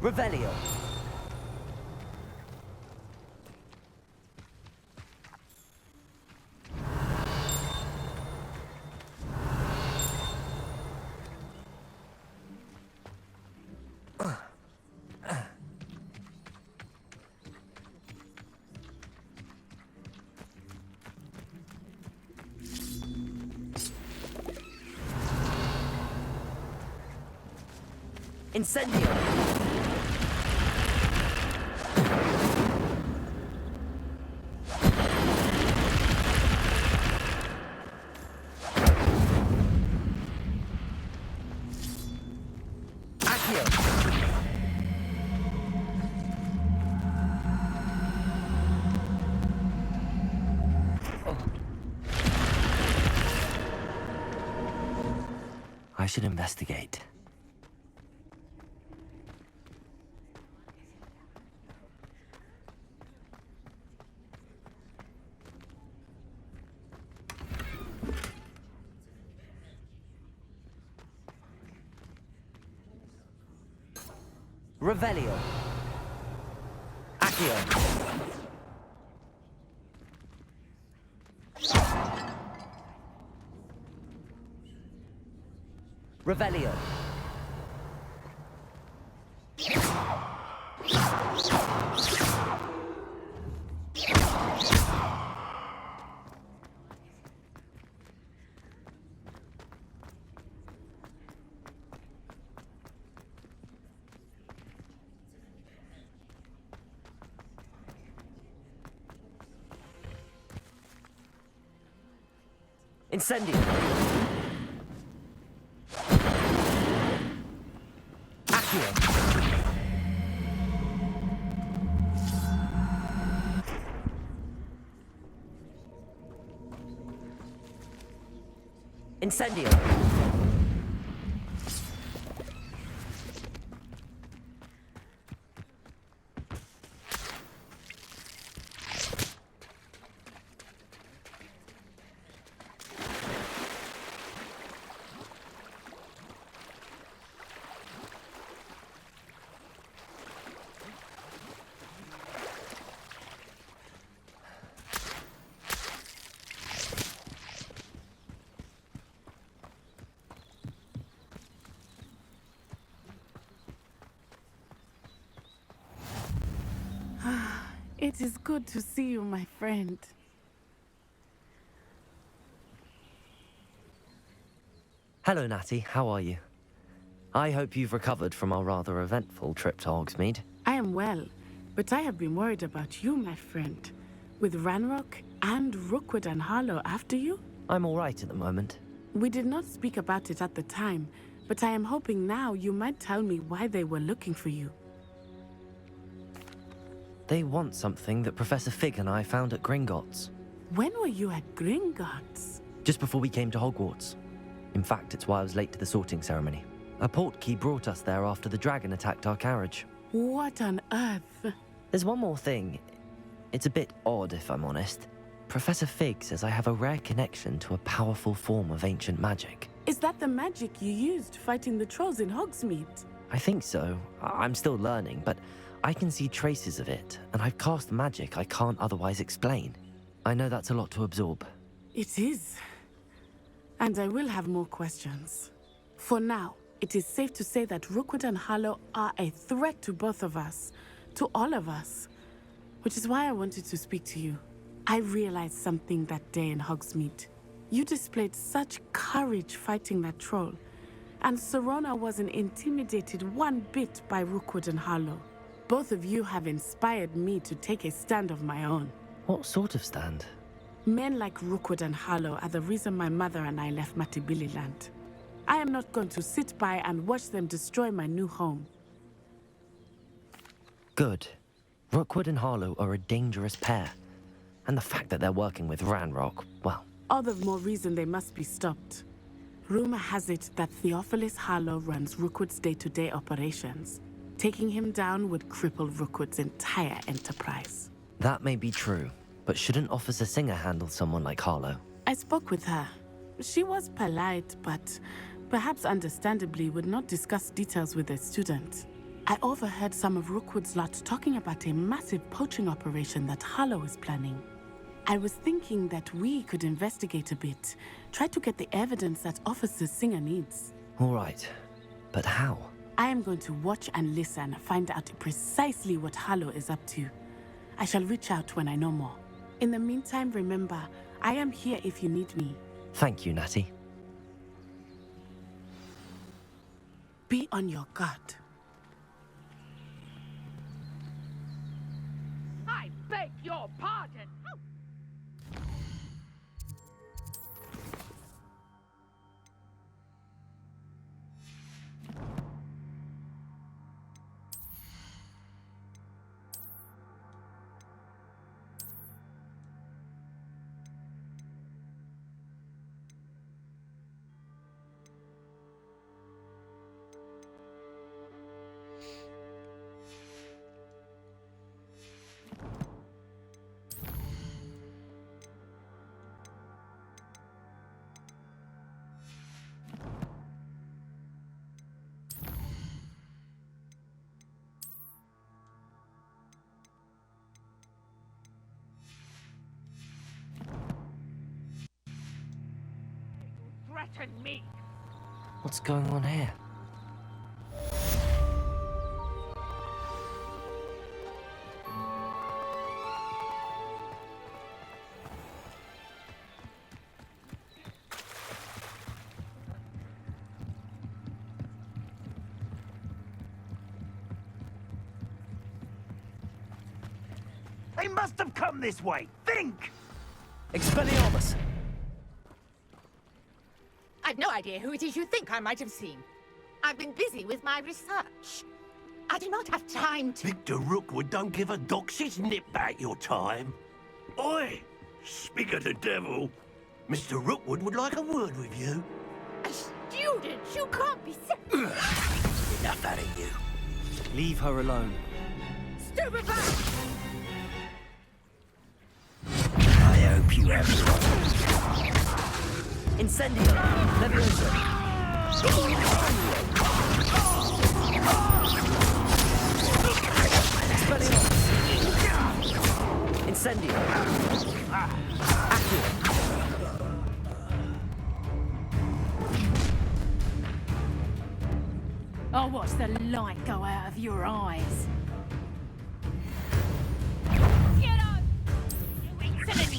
Revelio. Incendio. I should investigate. Revelio. Accio. Revelio. Incendio. Accio. Incendio. It is good to see you, my friend. Hello, Natty. How are you? I hope you've recovered from our rather eventful trip to Hogsmeade. I am well, but I have been worried about you, my friend. With Ranrock and Rookwood and Harlow after you? I'm all right at the moment. We did not speak about it at the time, but I am hoping now you might tell me why they were looking for you. They want something that Professor Fig and I found at Gringotts. When were you at Gringotts? Just before we came to Hogwarts. In fact, it's why I was late to the sorting ceremony. A portkey brought us there after the dragon attacked our carriage. What on earth? There's one more thing. It's a bit odd, if I'm honest. Professor Fig says I have a rare connection to a powerful form of ancient magic. Is that the magic you used fighting the trolls in Hogsmeade? I think so. I'm still learning, but I can see traces of it, and I've cast magic I can't otherwise explain. I know that's a lot to absorb. It is. And I will have more questions. For now, it is safe to say that Rookwood and Harlow are a threat to both of us, to all of us. Which is why I wanted to speak to you. I realized something that day in Hogsmeade. You displayed such courage fighting that troll, and Serona wasn't intimidated one bit by Rookwood and Harlow. Both of you have inspired me to take a stand of my own. What sort of stand? Men like Rookwood and Harlow are the reason my mother and I left Matibili land. I am not going to sit by and watch them destroy my new home. Good. Rookwood and Harlow are a dangerous pair. And the fact that they're working with Ranrock, well... All the more reason they must be stopped. Rumor has it that Theophilus Harlow runs Rookwood's day-to-day operations. Taking him down would cripple Rookwood's entire enterprise. That may be true, but shouldn't Officer Singer handle someone like Harlow? I spoke with her. She was polite, but perhaps understandably would not discuss details with a student. I overheard some of Rookwood's lot talking about a massive poaching operation that Harlow is planning. I was thinking that we could investigate a bit, try to get the evidence that Officer Singer needs. All right, but how? I am going to watch and listen, find out precisely what Harlow is up to. I shall reach out when I know more. In the meantime, remember, I am here if you need me. Thank you, Natty. Be on your guard. I beg your pardon. Threaten me. What's going on here? They must have come this way. Think! Expelliarmus! I've no idea who it is you think I might have seen. I've been busy with my research. I do not have time to... Victor Rookwood don't give a doxy's nip back your time. Oi! Speak of the devil. Mr. Rookwood would like a word with you. A student? You can't be... Enough out of you. Leave her alone. Stupid back! I hope you have Incendio! Levioso! Expelliarmus! Incendio! Accio! I'll watch the light go out of your eyes.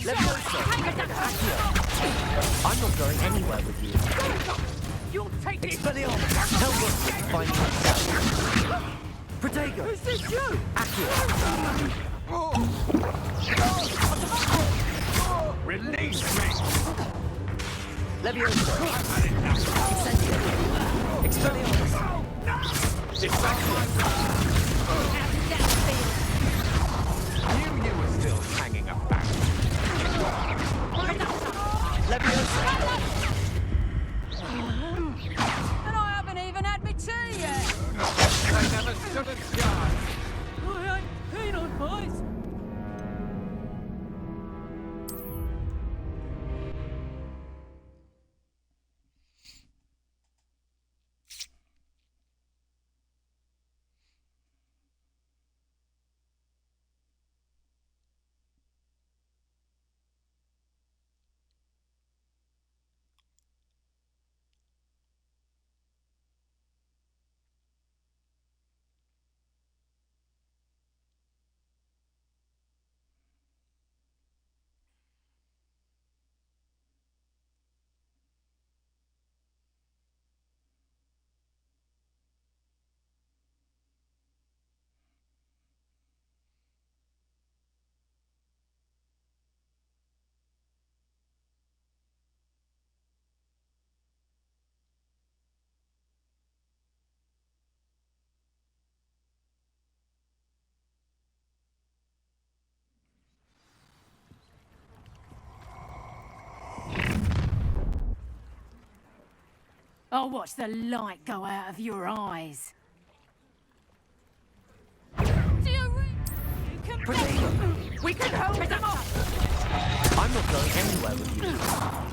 Levioso! I'm not going anywhere with you. You'll take it. Expelliarmus! Help us find yourself. Protego! Is this you? Accio! Release me! Levioso! Incendio! Expelliarmus! You were still hanging about. Levioso! And I haven't even had my tea yet. I never stood a chance. I ain't keen on boys. I'll watch the light go out of your eyes. We can hold them off! I'm not going anywhere with you.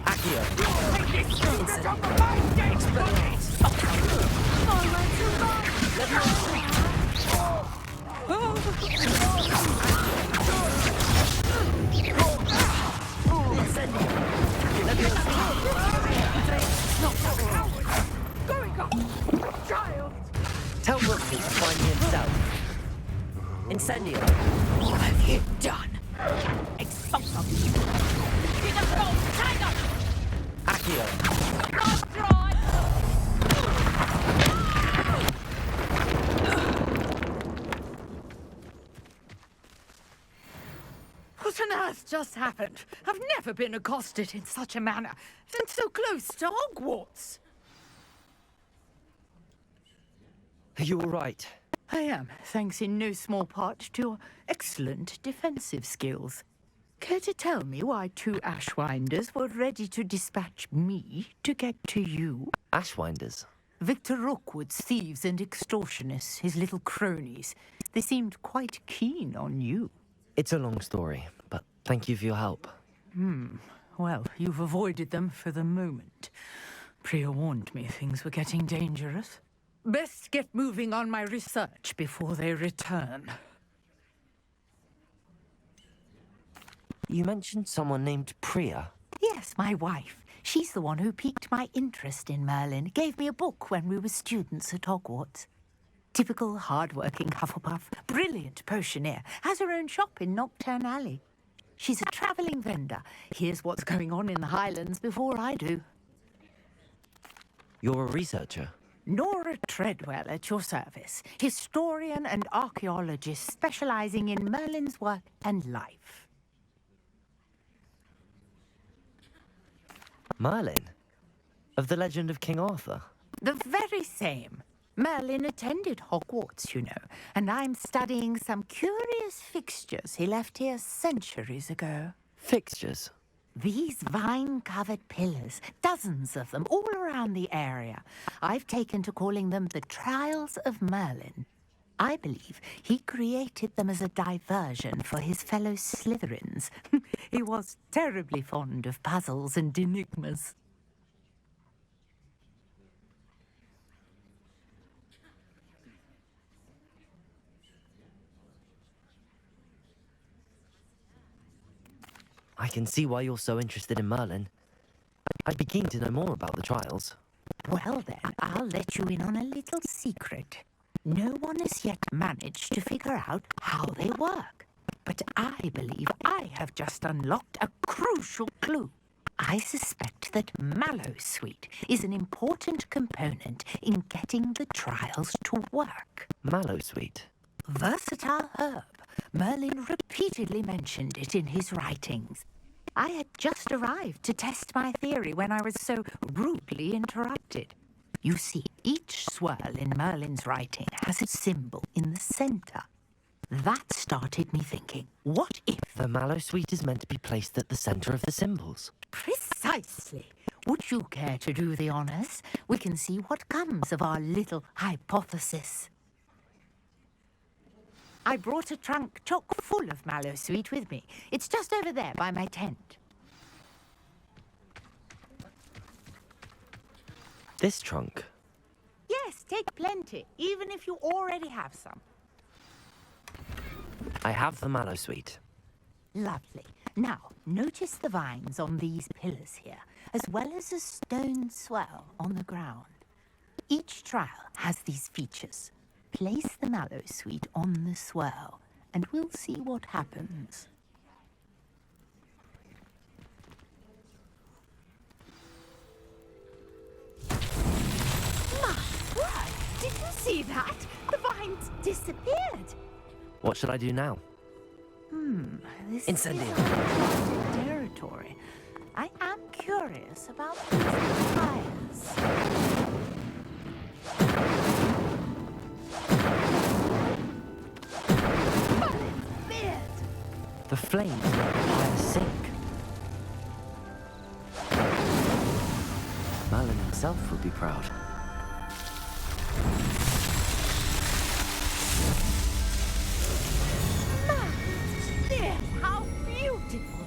Accio. Tell Rookwood to find me himself. Incendio. What have you done? Expulso. You just go, tiger! Accio. Not dry! What on earth just happened? I've never been accosted in such a manner, and so close to Hogwarts. Are you all right? I am, thanks in no small part to your excellent defensive skills. Care to tell me why 2 Ashwinders were ready to dispatch me to get to you? Ashwinders? Victor Rookwood's thieves and extortionists, his little cronies. They seemed quite keen on you. It's a long story, but thank you for your help. Well, you've avoided them for the moment. Priya warned me things were getting dangerous. Best get moving on my research before they return. You mentioned someone named Priya. Yes, my wife. She's the one who piqued my interest in Merlin. Gave me a book when we were students at Hogwarts. Typical hard-working Hufflepuff, brilliant potioneer, has her own shop in Nocturne Alley. She's a travelling vendor. Hears what's going on in the Highlands before I do. You're a researcher? Nora Treadwell at your service, historian and archaeologist specialising in Merlin's work and life. Merlin? Of the legend of King Arthur? The very same. Merlin attended Hogwarts, you know, and I'm studying some curious fixtures he left here centuries ago. Fixtures? These vine-covered pillars, dozens of them, all around the area. I've taken to calling them the Trials of Merlin. I believe he created them as a diversion for his fellow Slytherins. He was terribly fond of puzzles and enigmas. I can see why you're so interested in Merlin. I'd be keen to know more about the trials. Well then, I'll let you in on a little secret. No one has yet managed to figure out how they work. But I believe I have just unlocked a crucial clue. I suspect that Mallowsweet is an important component in getting the trials to work. Mallowsweet? Versatile herb. Merlin repeatedly mentioned it in his writings. I had just arrived to test my theory when I was so rudely interrupted. You see, each swirl in Merlin's writing has a symbol in the centre. That started me thinking, what if... The Mallowsweet is meant to be placed at the centre of the symbols. Precisely. Would you care to do the honours? We can see what comes of our little hypothesis. I brought a trunk chock full of Mallowsweet with me. It's just over there by my tent. This trunk? Yes, take plenty, even if you already have some. I have the Mallowsweet. Lovely. Now, notice the vines on these pillars here, as well as a stone swell on the ground. Each trial has these features. Place the Mallowsweet on the swirl, and we'll see what happens. My word! Did you see that? The vines disappeared. What should I do now? This Incendio. is territory. I am curious about these fires. The flames make the fire sink. Merlin himself would be proud. There, how beautiful!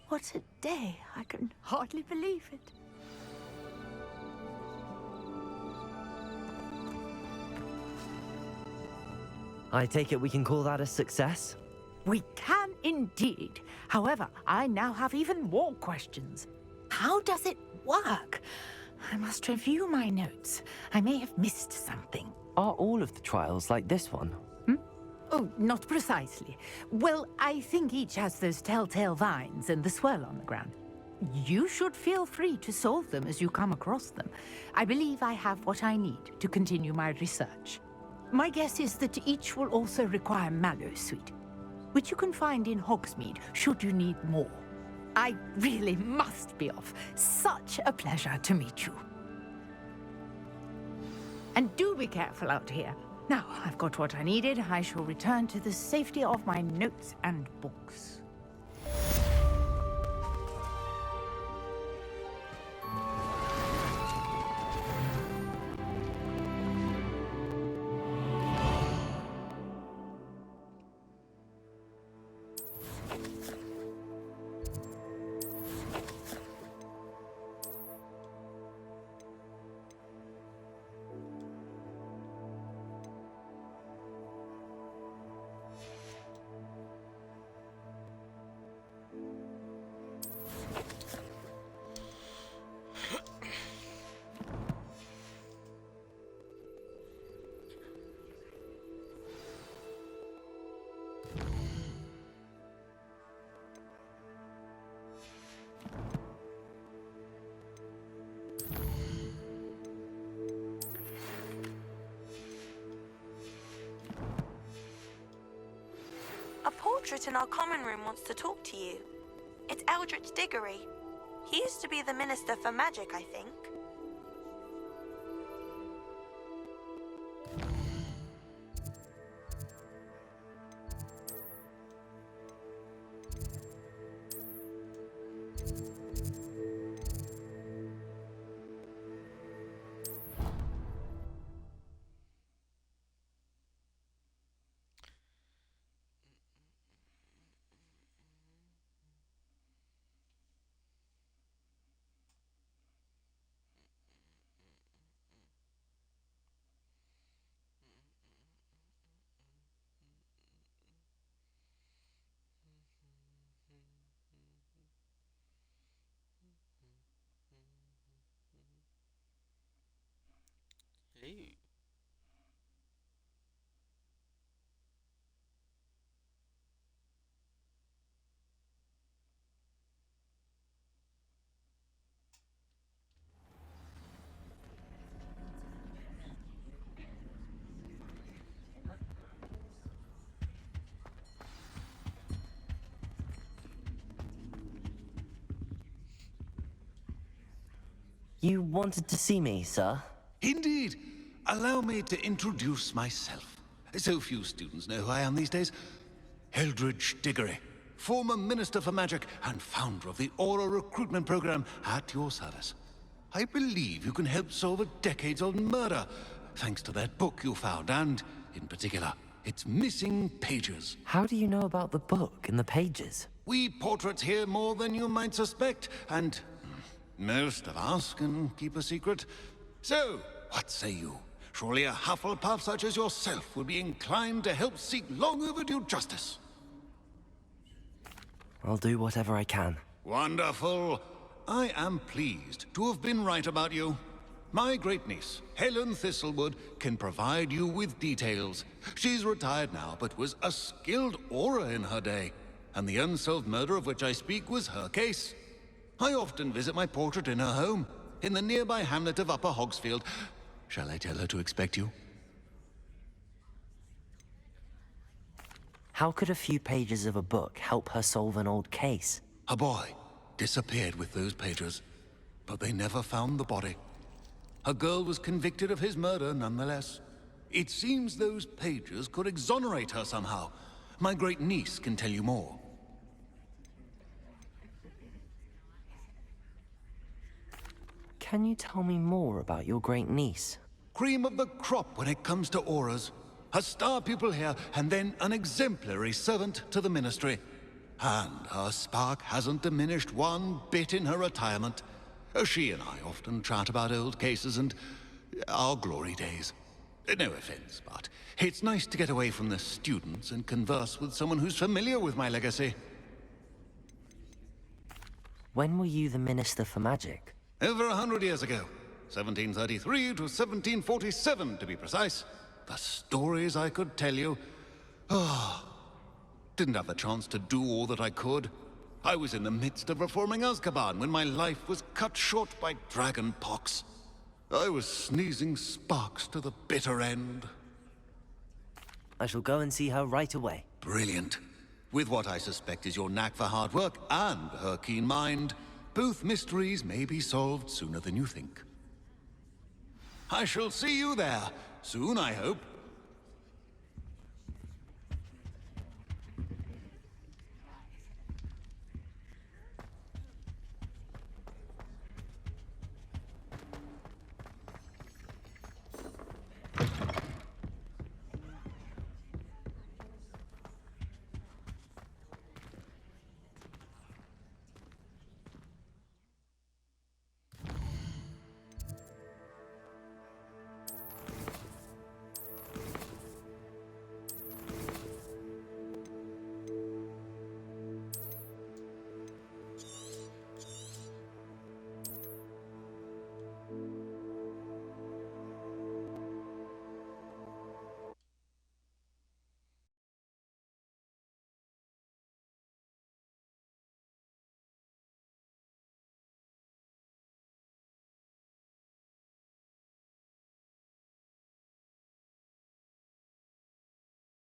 What a day! I can hardly believe it. I take it we can call that a success? We can indeed. However, I now have even more questions. How does it work? I must review my notes. I may have missed something. Are all of the trials like this one? Oh, not precisely. Well, I think each has those telltale vines and the swirl on the ground. You should feel free to solve them as you come across them. I believe I have what I need to continue my research. My guess is that each will also require Mallowsweet, which you can find in Hogsmeade should you need more. I really must be off. Such a pleasure to meet you. And do be careful out here. Now, I've got what I needed. I shall return to the safety of my notes and books. A portrait in our common room wants to talk to you. It's Eldritch Diggory. He used to be the Minister for Magic, I think. Hey. You wanted to see me, sir? Indeed. Allow me to introduce myself. So few students know who I am these days. Eldritch Diggory, former Minister for Magic and founder of the Aura Recruitment Program, at your service. I believe you can help solve a decades-old murder, thanks to that book you found, and, in particular, its missing pages. How do you know about the book and the pages? We portraits here more than you might suspect, and most of us can keep a secret. So, what say you? Surely a Hufflepuff such as yourself would be inclined to help seek long overdue justice. I'll do whatever I can. Wonderful. I am pleased to have been right about you. My great-niece, Helen Thistlewood, can provide you with details. She's retired now, but was a skilled aura in her day. And the unsolved murder of which I speak was her case. I often visit my portrait in her home, in the nearby hamlet of Upper Hogsfield. Shall I tell her to expect you? How could a few pages of a book help her solve an old case? A boy disappeared with those pages, but they never found the body. A girl was convicted of his murder nonetheless. It seems those pages could exonerate her somehow. My great-niece can tell you more. Can you tell me more about your great niece? Cream of the crop when it comes to auras. A star pupil here, and then an exemplary servant to the ministry. And her spark hasn't diminished one bit in her retirement. She and I often chat about old cases and our glory days. No offense, but it's nice to get away from the students and converse with someone who's familiar with my legacy. When were you the Minister for Magic? Over 100 years ago. 1733 to 1747, to be precise. The stories I could tell you. Didn't have the chance to do all that I could. I was in the midst of reforming Azkaban when my life was cut short by dragon pox. I was sneezing sparks to the bitter end. I shall go and see her right away. Brilliant. With what I suspect is your knack for hard work and her keen mind, both mysteries may be solved sooner than you think. I shall see you there. Soon, I hope.